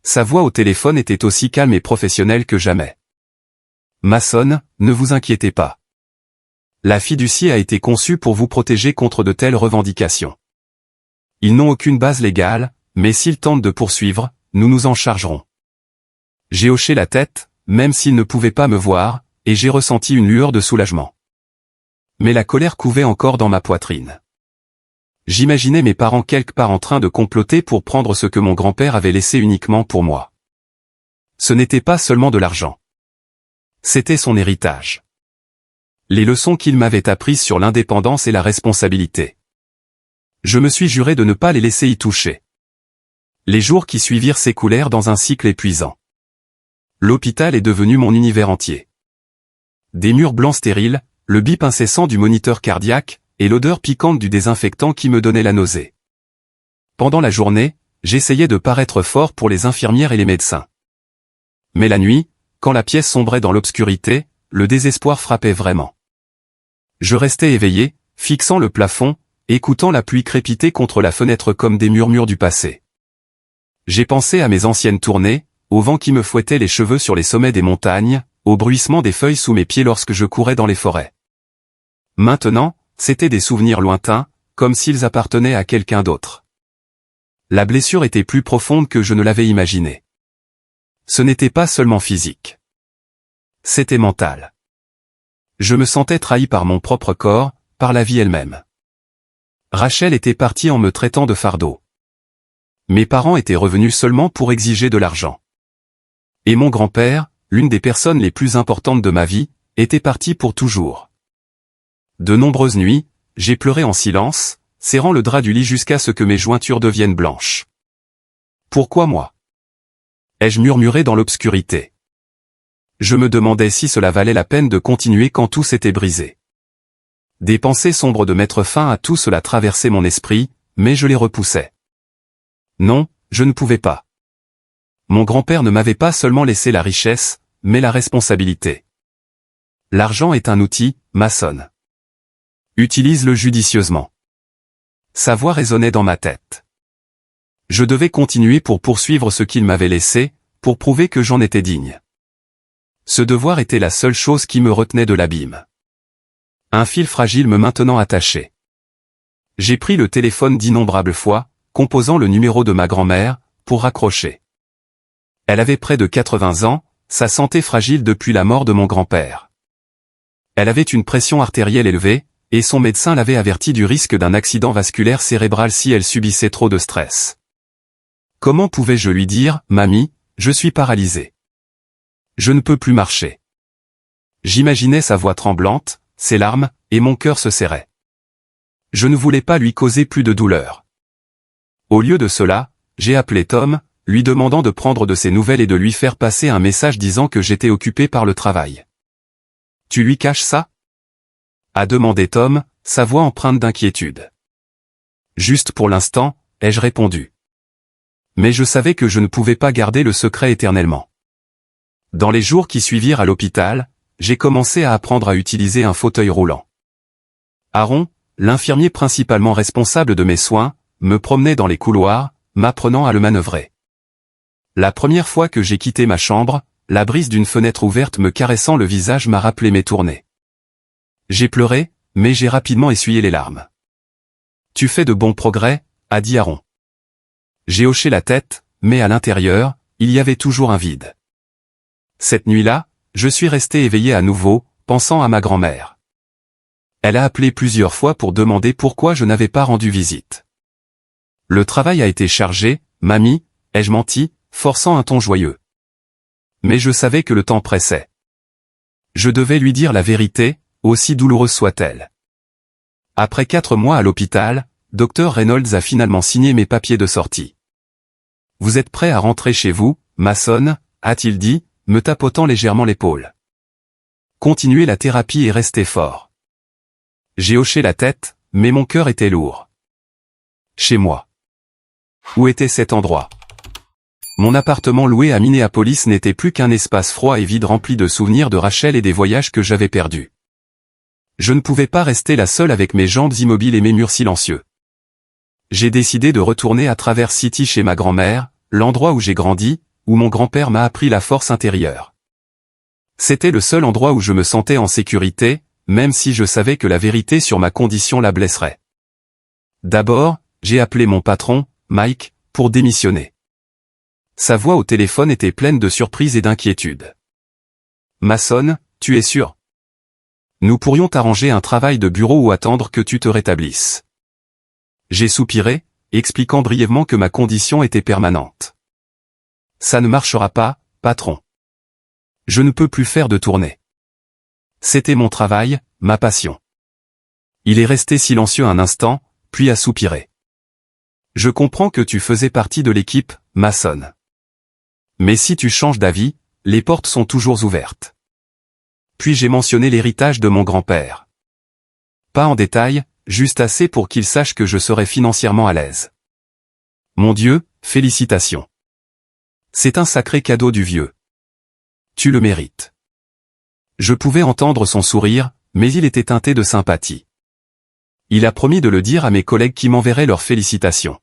Sa voix au téléphone était aussi calme et professionnelle que jamais. Mason, ne vous inquiétez pas. La fiducie a été conçue pour vous protéger contre de telles revendications. Ils n'ont aucune base légale, mais s'ils tentent de poursuivre, nous nous en chargerons. J'ai hoché la tête, même s'ils ne pouvaient pas me voir, et j'ai ressenti une lueur de soulagement. Mais la colère couvait encore dans ma poitrine. J'imaginais mes parents quelque part en train de comploter pour prendre ce que mon grand-père avait laissé uniquement pour moi. Ce n'était pas seulement de l'argent. C'était son héritage. Les leçons qu'il m'avait apprises sur l'indépendance et la responsabilité. Je me suis juré de ne pas les laisser y toucher. Les jours qui suivirent s'écoulèrent dans un cycle épuisant. L'hôpital est devenu mon univers entier. Des murs blancs stériles, le bip incessant du moniteur cardiaque, et l'odeur piquante du désinfectant qui me donnait la nausée. Pendant la journée, j'essayais de paraître fort pour les infirmières et les médecins. Mais la nuit, quand la pièce sombrait dans l'obscurité, le désespoir frappait vraiment. Je restais éveillé, fixant le plafond, écoutant la pluie crépiter contre la fenêtre comme des murmures du passé. J'ai pensé à mes anciennes tournées, au vent qui me fouettait les cheveux sur les sommets des montagnes, au bruissement des feuilles sous mes pieds lorsque je courais dans les forêts. Maintenant, c'étaient des souvenirs lointains, comme s'ils appartenaient à quelqu'un d'autre. La blessure était plus profonde que je ne l'avais imaginé. Ce n'était pas seulement physique. C'était mental. Je me sentais trahi par mon propre corps, par la vie elle-même. Rachel était partie en me traitant de fardeau. Mes parents étaient revenus seulement pour exiger de l'argent. Et mon grand-père, l'une des personnes les plus importantes de ma vie, était parti pour toujours. De nombreuses nuits, j'ai pleuré en silence, serrant le drap du lit jusqu'à ce que mes jointures deviennent blanches. Pourquoi moi? Ai-je murmuré dans l'obscurité? Je me demandais si cela valait la peine de continuer quand tout s'était brisé. Des pensées sombres de mettre fin à tout cela traversaient mon esprit, mais je les repoussais. Non, je ne pouvais pas. Mon grand-père ne m'avait pas seulement laissé la richesse, mais la responsabilité. L'argent est un outil, Mason. Utilise-le judicieusement. Sa voix résonnait dans ma tête. Je devais continuer pour poursuivre ce qu'il m'avait laissé, pour prouver que j'en étais digne. Ce devoir était la seule chose qui me retenait de l'abîme. Un fil fragile me maintenant attaché. J'ai pris le téléphone d'innombrables fois, composant le numéro de ma grand-mère, pour raccrocher. Elle avait près de 80 ans, sa santé fragile depuis la mort de mon grand-père. Elle avait une pression artérielle élevée, et son médecin l'avait averti du risque d'un accident vasculaire cérébral si elle subissait trop de stress. Comment pouvais-je lui dire, « Mamie, je suis paralysé. Je ne peux plus marcher. » J'imaginais sa voix tremblante, ses larmes, et mon cœur se serrait. Je ne voulais pas lui causer plus de douleur. Au lieu de cela, j'ai appelé Tom, lui demandant de prendre de ses nouvelles et de lui faire passer un message disant que j'étais occupé par le travail. « Tu lui caches ça ?» a demandé Tom, sa voix empreinte d'inquiétude. Juste pour l'instant, ai-je répondu. Mais je savais que je ne pouvais pas garder le secret éternellement. Dans les jours qui suivirent à l'hôpital, j'ai commencé à apprendre à utiliser un fauteuil roulant. Aaron, l'infirmier principalement responsable de mes soins, me promenait dans les couloirs, m'apprenant à le manœuvrer. La première fois que j'ai quitté ma chambre, la brise d'une fenêtre ouverte me caressant le visage m'a rappelé mes tournées. J'ai pleuré, mais j'ai rapidement essuyé les larmes. « Tu fais de bons progrès », a dit Aaron. J'ai hoché la tête, mais à l'intérieur, il y avait toujours un vide. Cette nuit-là, je suis resté éveillé à nouveau, pensant à ma grand-mère. Elle a appelé plusieurs fois pour demander pourquoi je n'avais pas rendu visite. Le travail a été chargé, mamie, ai-je menti, forçant un ton joyeux. Mais je savais que le temps pressait. Je devais lui dire la vérité, aussi douloureuse soit-elle. Après 4 mois à l'hôpital, Dr Reynolds a finalement signé mes papiers de sortie. « Vous êtes prêt à rentrer chez vous, Mason ?» a-t-il dit, me tapotant légèrement l'épaule. « continuer la thérapie et rester fort. J'ai hoché la tête, mais mon cœur était lourd. Chez moi. Où était cet endroit? Mon appartement loué à Minneapolis n'était plus qu'un espace froid et vide rempli de souvenirs de Rachel et des voyages que j'avais perdus. Je ne pouvais pas rester là seul avec mes jambes immobiles et mes murs silencieux. J'ai décidé de retourner à Traverse City chez ma grand-mère, l'endroit où j'ai grandi, où mon grand-père m'a appris la force intérieure. C'était le seul endroit où je me sentais en sécurité, même si je savais que la vérité sur ma condition la blesserait. D'abord, j'ai appelé mon patron, Mike, pour démissionner. Sa voix au téléphone était pleine de surprise et d'inquiétude. « Mason, tu es sûr? Nous pourrions t'arranger un travail de bureau ou attendre que tu te rétablisses. » J'ai soupiré, expliquant brièvement que ma condition était permanente. « Ça ne marchera pas, patron. Je ne peux plus faire de tournée. C'était mon travail, ma passion. » Il est resté silencieux un instant, puis a soupiré. « Je comprends que tu faisais partie de l'équipe, Mason. Mais si tu changes d'avis, les portes sont toujours ouvertes. » Puis j'ai mentionné l'héritage de mon grand-père. Pas en détail, juste assez pour qu'il sache que je serai financièrement à l'aise. Mon Dieu, félicitations. C'est un sacré cadeau du vieux. Tu le mérites. Je pouvais entendre son sourire, mais il était teinté de sympathie. Il a promis de le dire à mes collègues qui m'enverraient leurs félicitations.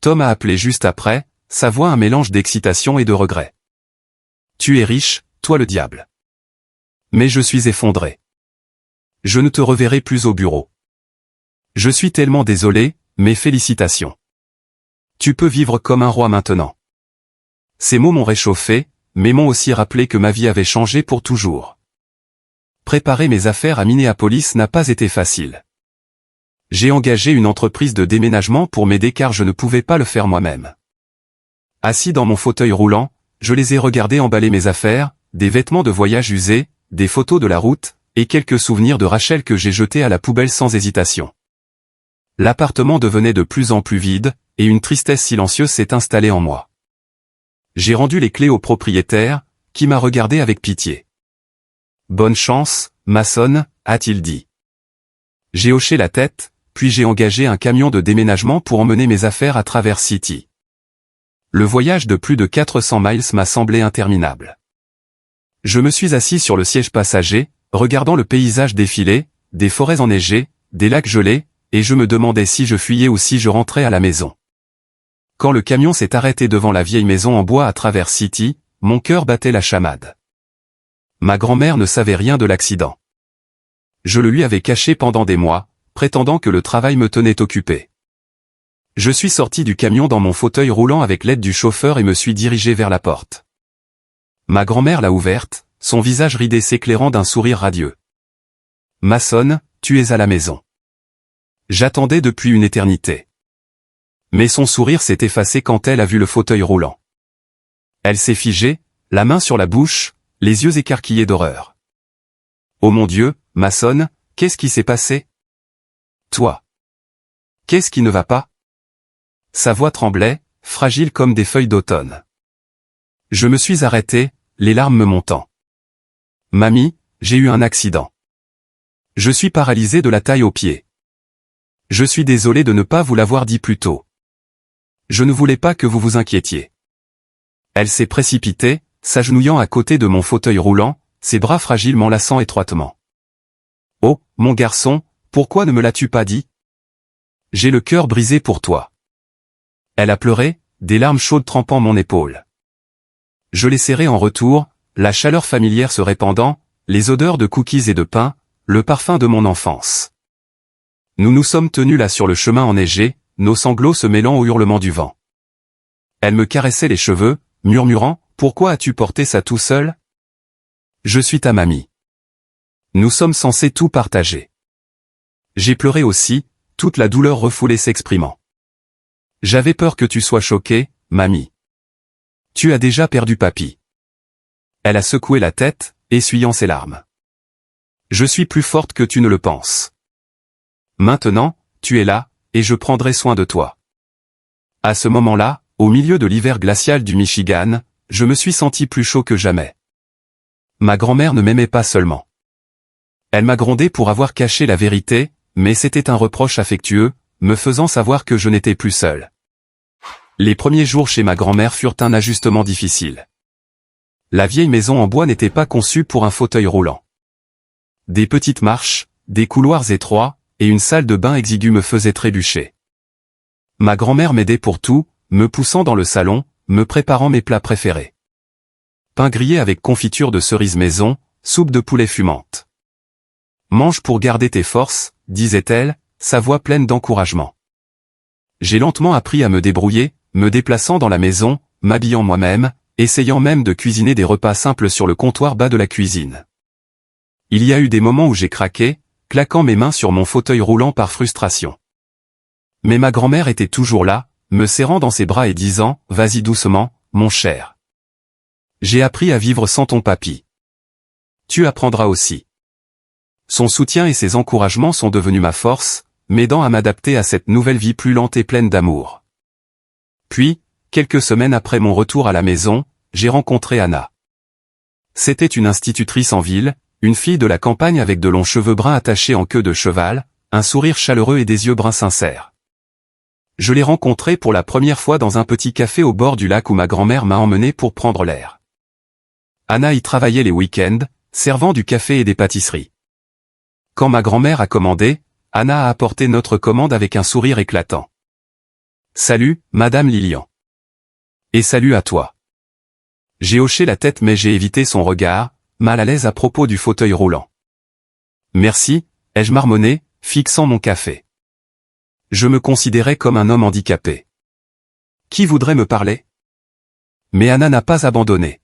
Tom a appelé juste après, sa voix un mélange d'excitation et de regret. Tu es riche, toi le diable. Mais je suis effondré. Je ne te reverrai plus au bureau. Je suis tellement désolé, mais félicitations. Tu peux vivre comme un roi maintenant. Ces mots m'ont réchauffé, mais m'ont aussi rappelé que ma vie avait changé pour toujours. Préparer mes affaires à Minneapolis n'a pas été facile. J'ai engagé une entreprise de déménagement pour m'aider car je ne pouvais pas le faire moi-même. Assis dans mon fauteuil roulant, je les ai regardés emballer mes affaires, des vêtements de voyage usés, des photos de la route, et quelques souvenirs de Rachel que j'ai jetés à la poubelle sans hésitation. L'appartement devenait de plus en plus vide, et une tristesse silencieuse s'est installée en moi. J'ai rendu les clés au propriétaire, qui m'a regardé avec pitié. « Bonne chance, Mason », a-t-il dit. J'ai hoché la tête, puis j'ai engagé un camion de déménagement pour emmener mes affaires à Traverse City. Le voyage de plus de 400 miles m'a semblé interminable. Je me suis assis sur le siège passager, regardant le paysage défiler, des forêts enneigées, des lacs gelés, et je me demandais si je fuyais ou si je rentrais à la maison. Quand le camion s'est arrêté devant la vieille maison en bois à Traverse City, mon cœur battait la chamade. Ma grand-mère ne savait rien de l'accident. Je le lui avais caché pendant des mois, prétendant que le travail me tenait occupé. Je suis sorti du camion dans mon fauteuil roulant avec l'aide du chauffeur et me suis dirigé vers la porte. Ma grand-mère l'a ouverte, son visage ridé s'éclairant d'un sourire radieux. « Mason, tu es à la maison. » J'attendais depuis une éternité. Mais son sourire s'est effacé quand elle a vu le fauteuil roulant. Elle s'est figée, la main sur la bouche, les yeux écarquillés d'horreur. « Oh mon Dieu, Mason, qu'est-ce qui s'est passé? Toi. Qu'est-ce qui ne va pas? » Sa voix tremblait, fragile comme des feuilles d'automne. Je me suis arrêté, les larmes me montant. « Mamie, j'ai eu un accident. Je suis paralysé de la taille aux pieds. Je suis désolé de ne pas vous l'avoir dit plus tôt. Je ne voulais pas que vous vous inquiétiez. » Elle s'est précipitée, s'agenouillant à côté de mon fauteuil roulant, ses bras fragiles m'enlaçant étroitement. « Oh, mon garçon, pourquoi ne me l'as-tu pas dit? J'ai le cœur brisé pour toi. » Elle a pleuré, des larmes chaudes trempant mon épaule. Je l'ai serrée en retour, la chaleur familière se répandant, les odeurs de cookies et de pain, le parfum de mon enfance. Nous nous sommes tenus là sur le chemin enneigé, nos sanglots se mêlant aux hurlements du vent. Elle me caressait les cheveux, murmurant « Pourquoi as-tu porté ça tout seul? Je suis ta mamie. Nous sommes censés tout partager. » J'ai pleuré aussi, toute la douleur refoulée s'exprimant. « J'avais peur que tu sois choquée, mamie. Tu as déjà perdu papy. » Elle a secoué la tête, essuyant ses larmes. « Je suis plus forte que tu ne le penses. Maintenant, tu es là, et je prendrai soin de toi. » À ce moment-là, au milieu de l'hiver glacial du Michigan, je me suis senti plus chaud que jamais. Ma grand-mère ne m'aimait pas seulement. Elle m'a grondé pour avoir caché la vérité, mais c'était un reproche affectueux, me faisant savoir que je n'étais plus seul. Les premiers jours chez ma grand-mère furent un ajustement difficile. La vieille maison en bois n'était pas conçue pour un fauteuil roulant. Des petites marches, des couloirs étroits, et une salle de bain exiguë me faisaient trébucher. Ma grand-mère m'aidait pour tout, me poussant dans le salon, me préparant mes plats préférés. Pain grillé avec confiture de cerise maison, soupe de poulet fumante. Mange pour garder tes forces, disait-elle, sa voix pleine d'encouragement. J'ai lentement appris à me débrouiller, me déplaçant dans la maison, m'habillant moi-même, essayant même de cuisiner des repas simples sur le comptoir bas de la cuisine. Il y a eu des moments où j'ai craqué, claquant mes mains sur mon fauteuil roulant par frustration. Mais ma grand-mère était toujours là, me serrant dans ses bras et disant « Vas-y doucement, mon cher. J'ai appris à vivre sans ton papy. Tu apprendras aussi. » Son soutien et ses encouragements sont devenus ma force, m'aidant à m'adapter à cette nouvelle vie plus lente et pleine d'amour. Puis, quelques semaines après mon retour à la maison, j'ai rencontré Anna. C'était une institutrice en ville, une fille de la campagne avec de longs cheveux bruns attachés en queue de cheval, un sourire chaleureux et des yeux bruns sincères. Je l'ai rencontrée pour la première fois dans un petit café au bord du lac où ma grand-mère m'a emmené pour prendre l'air. Anna y travaillait les week-ends, servant du café et des pâtisseries. Quand ma grand-mère a commandé, Anna a apporté notre commande avec un sourire éclatant. « Salut, Madame Lilian. »« Et salut à toi. » J'ai hoché la tête mais j'ai évité son regard, mal à l'aise à propos du fauteuil roulant. « Merci » ai-je marmonné, fixant mon café. Je me considérais comme un homme handicapé. Qui voudrait me parler? Mais Anna n'a pas abandonné.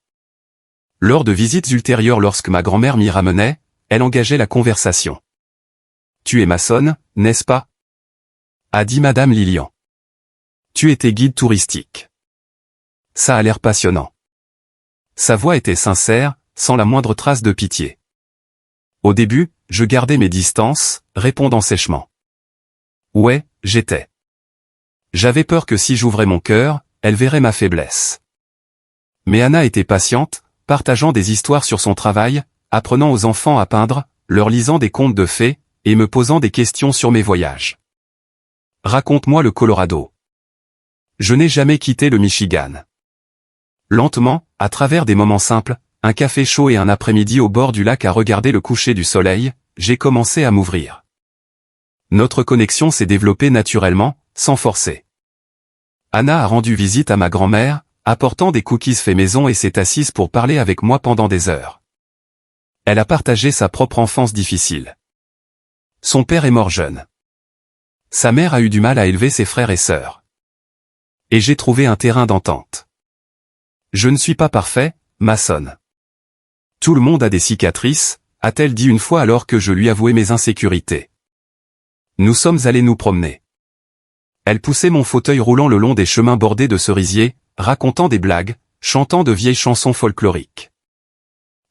Lors de visites ultérieures lorsque ma grand-mère m'y ramenait, elle engageait la conversation. « Tu es maçonne, n'est-ce pas ?» a dit Madame Lilian. « Tu étais guide touristique. » Ça a l'air passionnant. Sa voix était sincère, sans la moindre trace de pitié. Au début, je gardais mes distances, répondant sèchement. Ouais, j'étais. J'avais peur que si j'ouvrais mon cœur, elle verrait ma faiblesse. Mais Anna était patiente, partageant des histoires sur son travail, apprenant aux enfants à peindre, leur lisant des contes de fées, et me posant des questions sur mes voyages. Raconte-moi le Colorado. Je n'ai jamais quitté le Michigan. Lentement, à travers des moments simples, un café chaud et un après-midi au bord du lac à regarder le coucher du soleil, j'ai commencé à m'ouvrir. Notre connexion s'est développée naturellement, sans forcer. Anna a rendu visite à ma grand-mère, apportant des cookies faits maison et s'est assise pour parler avec moi pendant des heures. Elle a partagé sa propre enfance difficile. Son père est mort jeune. Sa mère a eu du mal à élever ses frères et sœurs. Et j'ai trouvé un terrain d'entente. Je ne suis pas parfait, maçonne. Tout le monde a des cicatrices, a-t-elle dit une fois alors que je lui avouais mes insécurités. Nous sommes allés nous promener. Elle poussait mon fauteuil roulant le long des chemins bordés de cerisiers, racontant des blagues, chantant de vieilles chansons folkloriques.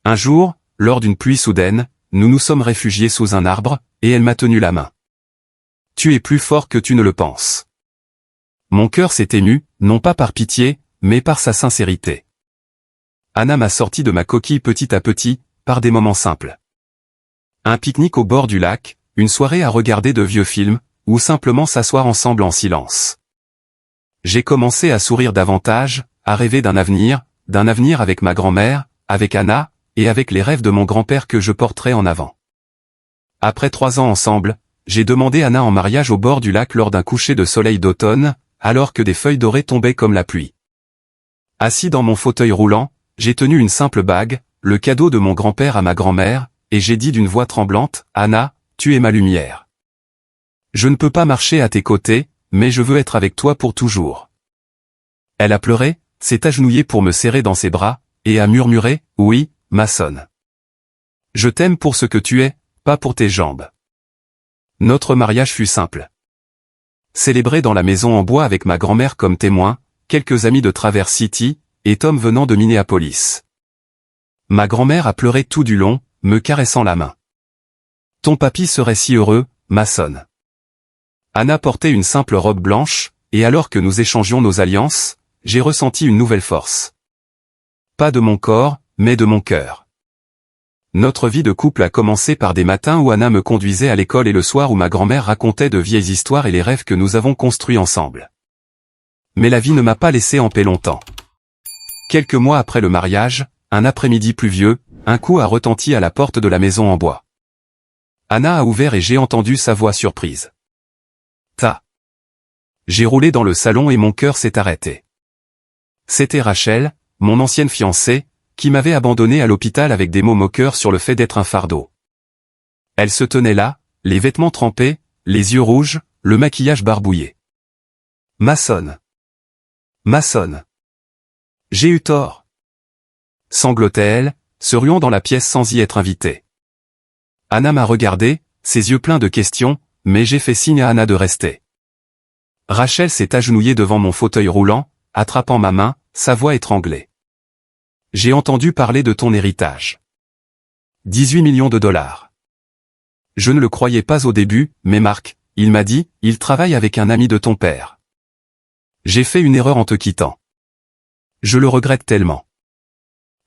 Un jour, lors d'une pluie soudaine, nous nous sommes réfugiés sous un arbre, et elle m'a tenu la main. « Tu es plus fort que tu ne le penses. » Mon cœur s'est ému, non pas par pitié, mais par sa sincérité. Anna m'a sorti de ma coquille petit à petit, par des moments simples. Un pique-nique au bord du lac, une soirée à regarder de vieux films, ou simplement s'asseoir ensemble en silence. J'ai commencé à sourire davantage, à rêver d'un avenir avec ma grand-mère, avec Anna, et avec les rêves de mon grand-père que je porterais en avant. Après 3 ans ensemble, j'ai demandé Anna en mariage au bord du lac lors d'un coucher de soleil d'automne, alors que des feuilles dorées tombaient comme la pluie. Assis dans mon fauteuil roulant, j'ai tenu une simple bague, le cadeau de mon grand-père à ma grand-mère, et j'ai dit d'une voix tremblante, « Anna, tu es ma lumière. Je ne peux pas marcher à tes côtés, mais je veux être avec toi pour toujours. » Elle a pleuré, s'est agenouillée pour me serrer dans ses bras, et a murmuré, « Oui, maçonne. Je t'aime pour ce que tu es, pas pour tes jambes. » Notre mariage fut simple. Célébré dans la maison en bois avec ma grand-mère comme témoin, quelques amis de Traverse City, et Tom venant de Minneapolis. Ma grand-mère a pleuré tout du long, me caressant la main. « Ton papy serait si heureux, maçonne. » Anna portait une simple robe blanche, et alors que nous échangions nos alliances, j'ai ressenti une nouvelle force. Pas de mon corps, mais de mon cœur. Notre vie de couple a commencé par des matins où Anna me conduisait à l'école et le soir où ma grand-mère racontait de vieilles histoires et les rêves que nous avons construits ensemble. Mais la vie ne m'a pas laissé en paix longtemps. Quelques mois après le mariage, un après-midi pluvieux, un coup a retenti à la porte de la maison en bois. Anna a ouvert et j'ai entendu sa voix surprise. Ta. J'ai roulé dans le salon et mon cœur s'est arrêté. C'était Rachel, mon ancienne fiancée, qui m'avait abandonné à l'hôpital avec des mots moqueurs sur le fait d'être un fardeau. Elle se tenait là, les vêtements trempés, les yeux rouges, le maquillage barbouillé. Maçonne. Maçonne. J'ai eu tort. Sanglotait-elle, se ruant dans la pièce sans y être invitée. Anna m'a regardé, ses yeux pleins de questions, mais j'ai fait signe à Anna de rester. Rachel s'est agenouillée devant mon fauteuil roulant, attrapant ma main, sa voix étranglée. J'ai entendu parler de ton héritage. 18 millions de dollars. Je ne le croyais pas au début, mais Marc, il m'a dit, il travaille avec un ami de ton père. J'ai fait une erreur en te quittant. Je le regrette tellement.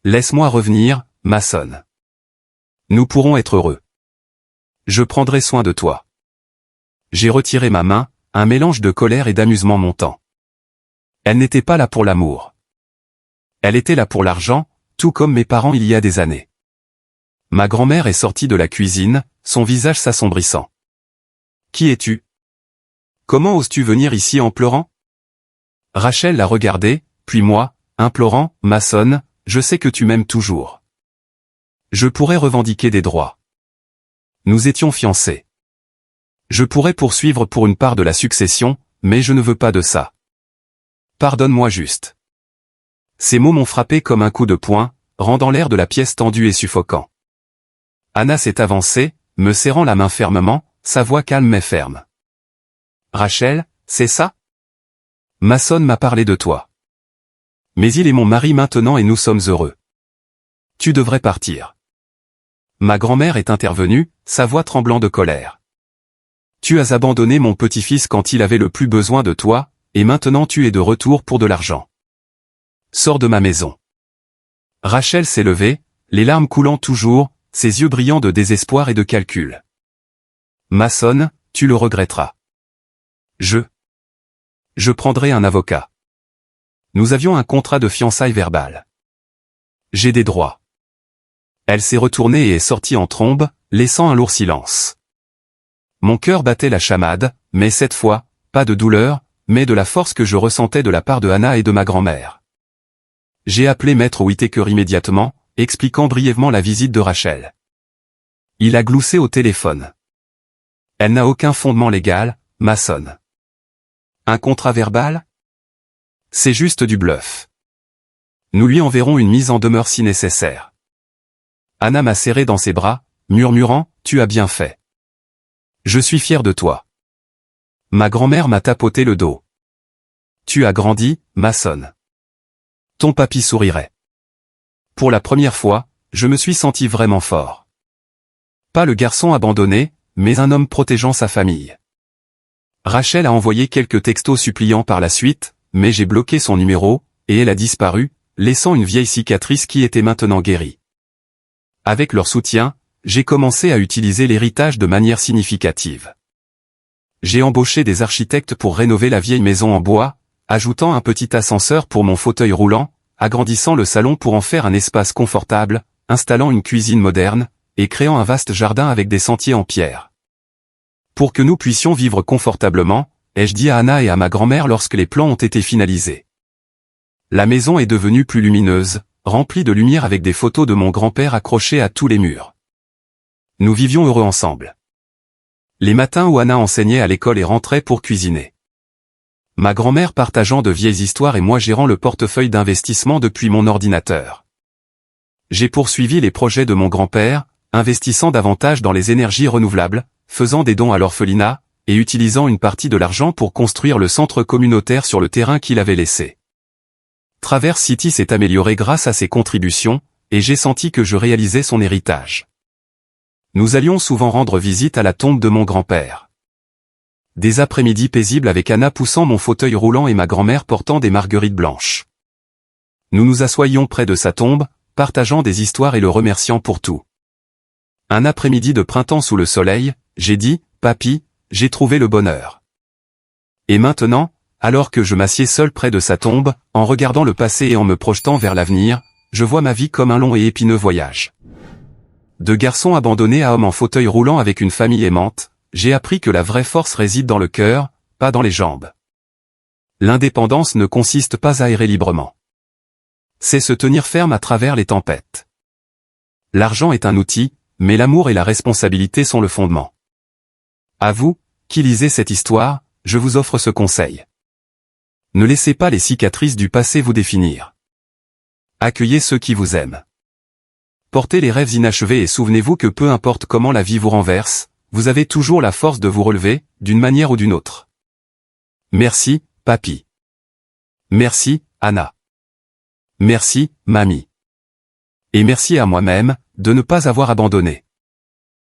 Laisse-moi revenir, maçonne. Nous pourrons être heureux. Je prendrai soin de toi. J'ai retiré ma main, un mélange de colère et d'amusement montant. Elle n'était pas là pour l'amour. Elle était là pour l'argent, tout comme mes parents il y a des années. Ma grand-mère est sortie de la cuisine, son visage s'assombrissant. Qui es-tu? Comment oses-tu venir ici en pleurant? Rachel l'a regardé, puis moi, implorant, maçonne, je sais que tu m'aimes toujours. Je pourrais revendiquer des droits. Nous étions fiancés. Je pourrais poursuivre pour une part de la succession, mais je ne veux pas de ça. Pardonne-moi juste. Ces mots m'ont frappé comme un coup de poing, rendant l'air de la pièce tendu et suffocant. Anna s'est avancée, me serrant la main fermement, sa voix calme mais ferme. Rachel, c'est ça? Maçonne m'a parlé de toi. Mais il est mon mari maintenant et nous sommes heureux. Tu devrais partir. Ma grand-mère est intervenue, sa voix tremblant de colère. Tu as abandonné mon petit-fils quand il avait le plus besoin de toi, et maintenant tu es de retour pour de l'argent. Sors de ma maison. Rachel s'est levée, les larmes coulant toujours, ses yeux brillants de désespoir et de calcul. Maçonne, tu le regretteras. Je prendrai un avocat. Nous avions un contrat de fiançailles verbal. J'ai des droits. Elle s'est retournée et est sortie en trombe, laissant un lourd silence. Mon cœur battait la chamade, mais cette fois, pas de douleur, mais de la force que je ressentais de la part de Anna et de ma grand-mère. J'ai appelé Maître Whittaker immédiatement, expliquant brièvement la visite de Rachel. Il a gloussé au téléphone. Elle n'a aucun fondement légal, maçonne. Un contrat verbal? C'est juste du bluff. Nous lui enverrons une mise en demeure si nécessaire. Anna m'a serré dans ses bras, murmurant, tu as bien fait. Je suis fier de toi. Ma grand-mère m'a tapoté le dos. Tu as grandi, maçonne. Ton papy sourirait. Pour la première fois, je me suis senti vraiment fort. Pas le garçon abandonné, mais un homme protégeant sa famille. Rachel a envoyé quelques textos suppliants par la suite, mais j'ai bloqué son numéro, et elle a disparu, laissant une vieille cicatrice qui était maintenant guérie. Avec leur soutien, j'ai commencé à utiliser l'héritage de manière significative. J'ai embauché des architectes pour rénover la vieille maison en bois, ajoutant un petit ascenseur pour mon fauteuil roulant, agrandissant le salon pour en faire un espace confortable, installant une cuisine moderne, et créant un vaste jardin avec des sentiers en pierre. Pour que nous puissions vivre confortablement, ai-je dit à Anna et à ma grand-mère lorsque les plans ont été finalisés. La maison est devenue plus lumineuse, remplie de lumière avec des photos de mon grand-père accrochées à tous les murs. Nous vivions heureux ensemble. Les matins où Anna enseignait à l'école et rentrait pour cuisiner. Ma grand-mère partageant de vieilles histoires et moi gérant le portefeuille d'investissement depuis mon ordinateur. J'ai poursuivi les projets de mon grand-père, investissant davantage dans les énergies renouvelables, faisant des dons à l'orphelinat, et utilisant une partie de l'argent pour construire le centre communautaire sur le terrain qu'il avait laissé. Traverse City s'est amélioré grâce à ses contributions, et j'ai senti que je réalisais son héritage. Nous allions souvent rendre visite à la tombe de mon grand-père. Des après-midi paisibles avec Anna poussant mon fauteuil roulant et ma grand-mère portant des marguerites blanches. Nous nous assoyions près de sa tombe, partageant des histoires et le remerciant pour tout. Un après-midi de printemps sous le soleil, j'ai dit, Papy, j'ai trouvé le bonheur. Et maintenant, alors que je m'assieds seul près de sa tombe, en regardant le passé et en me projetant vers l'avenir, je vois ma vie comme un long et épineux voyage. De garçon abandonné à homme en fauteuil roulant avec une famille aimante, j'ai appris que la vraie force réside dans le cœur, pas dans les jambes. L'indépendance ne consiste pas à errer librement. C'est se tenir ferme à travers les tempêtes. L'argent est un outil, mais l'amour et la responsabilité sont le fondement. À vous, qui lisez cette histoire, je vous offre ce conseil. Ne laissez pas les cicatrices du passé vous définir. Accueillez ceux qui vous aiment. Portez les rêves inachevés et souvenez-vous que peu importe comment la vie vous renverse, vous avez toujours la force de vous relever, d'une manière ou d'une autre. Merci, Papy. Merci, Anna. Merci, Mamie. Et merci à moi-même, de ne pas avoir abandonné.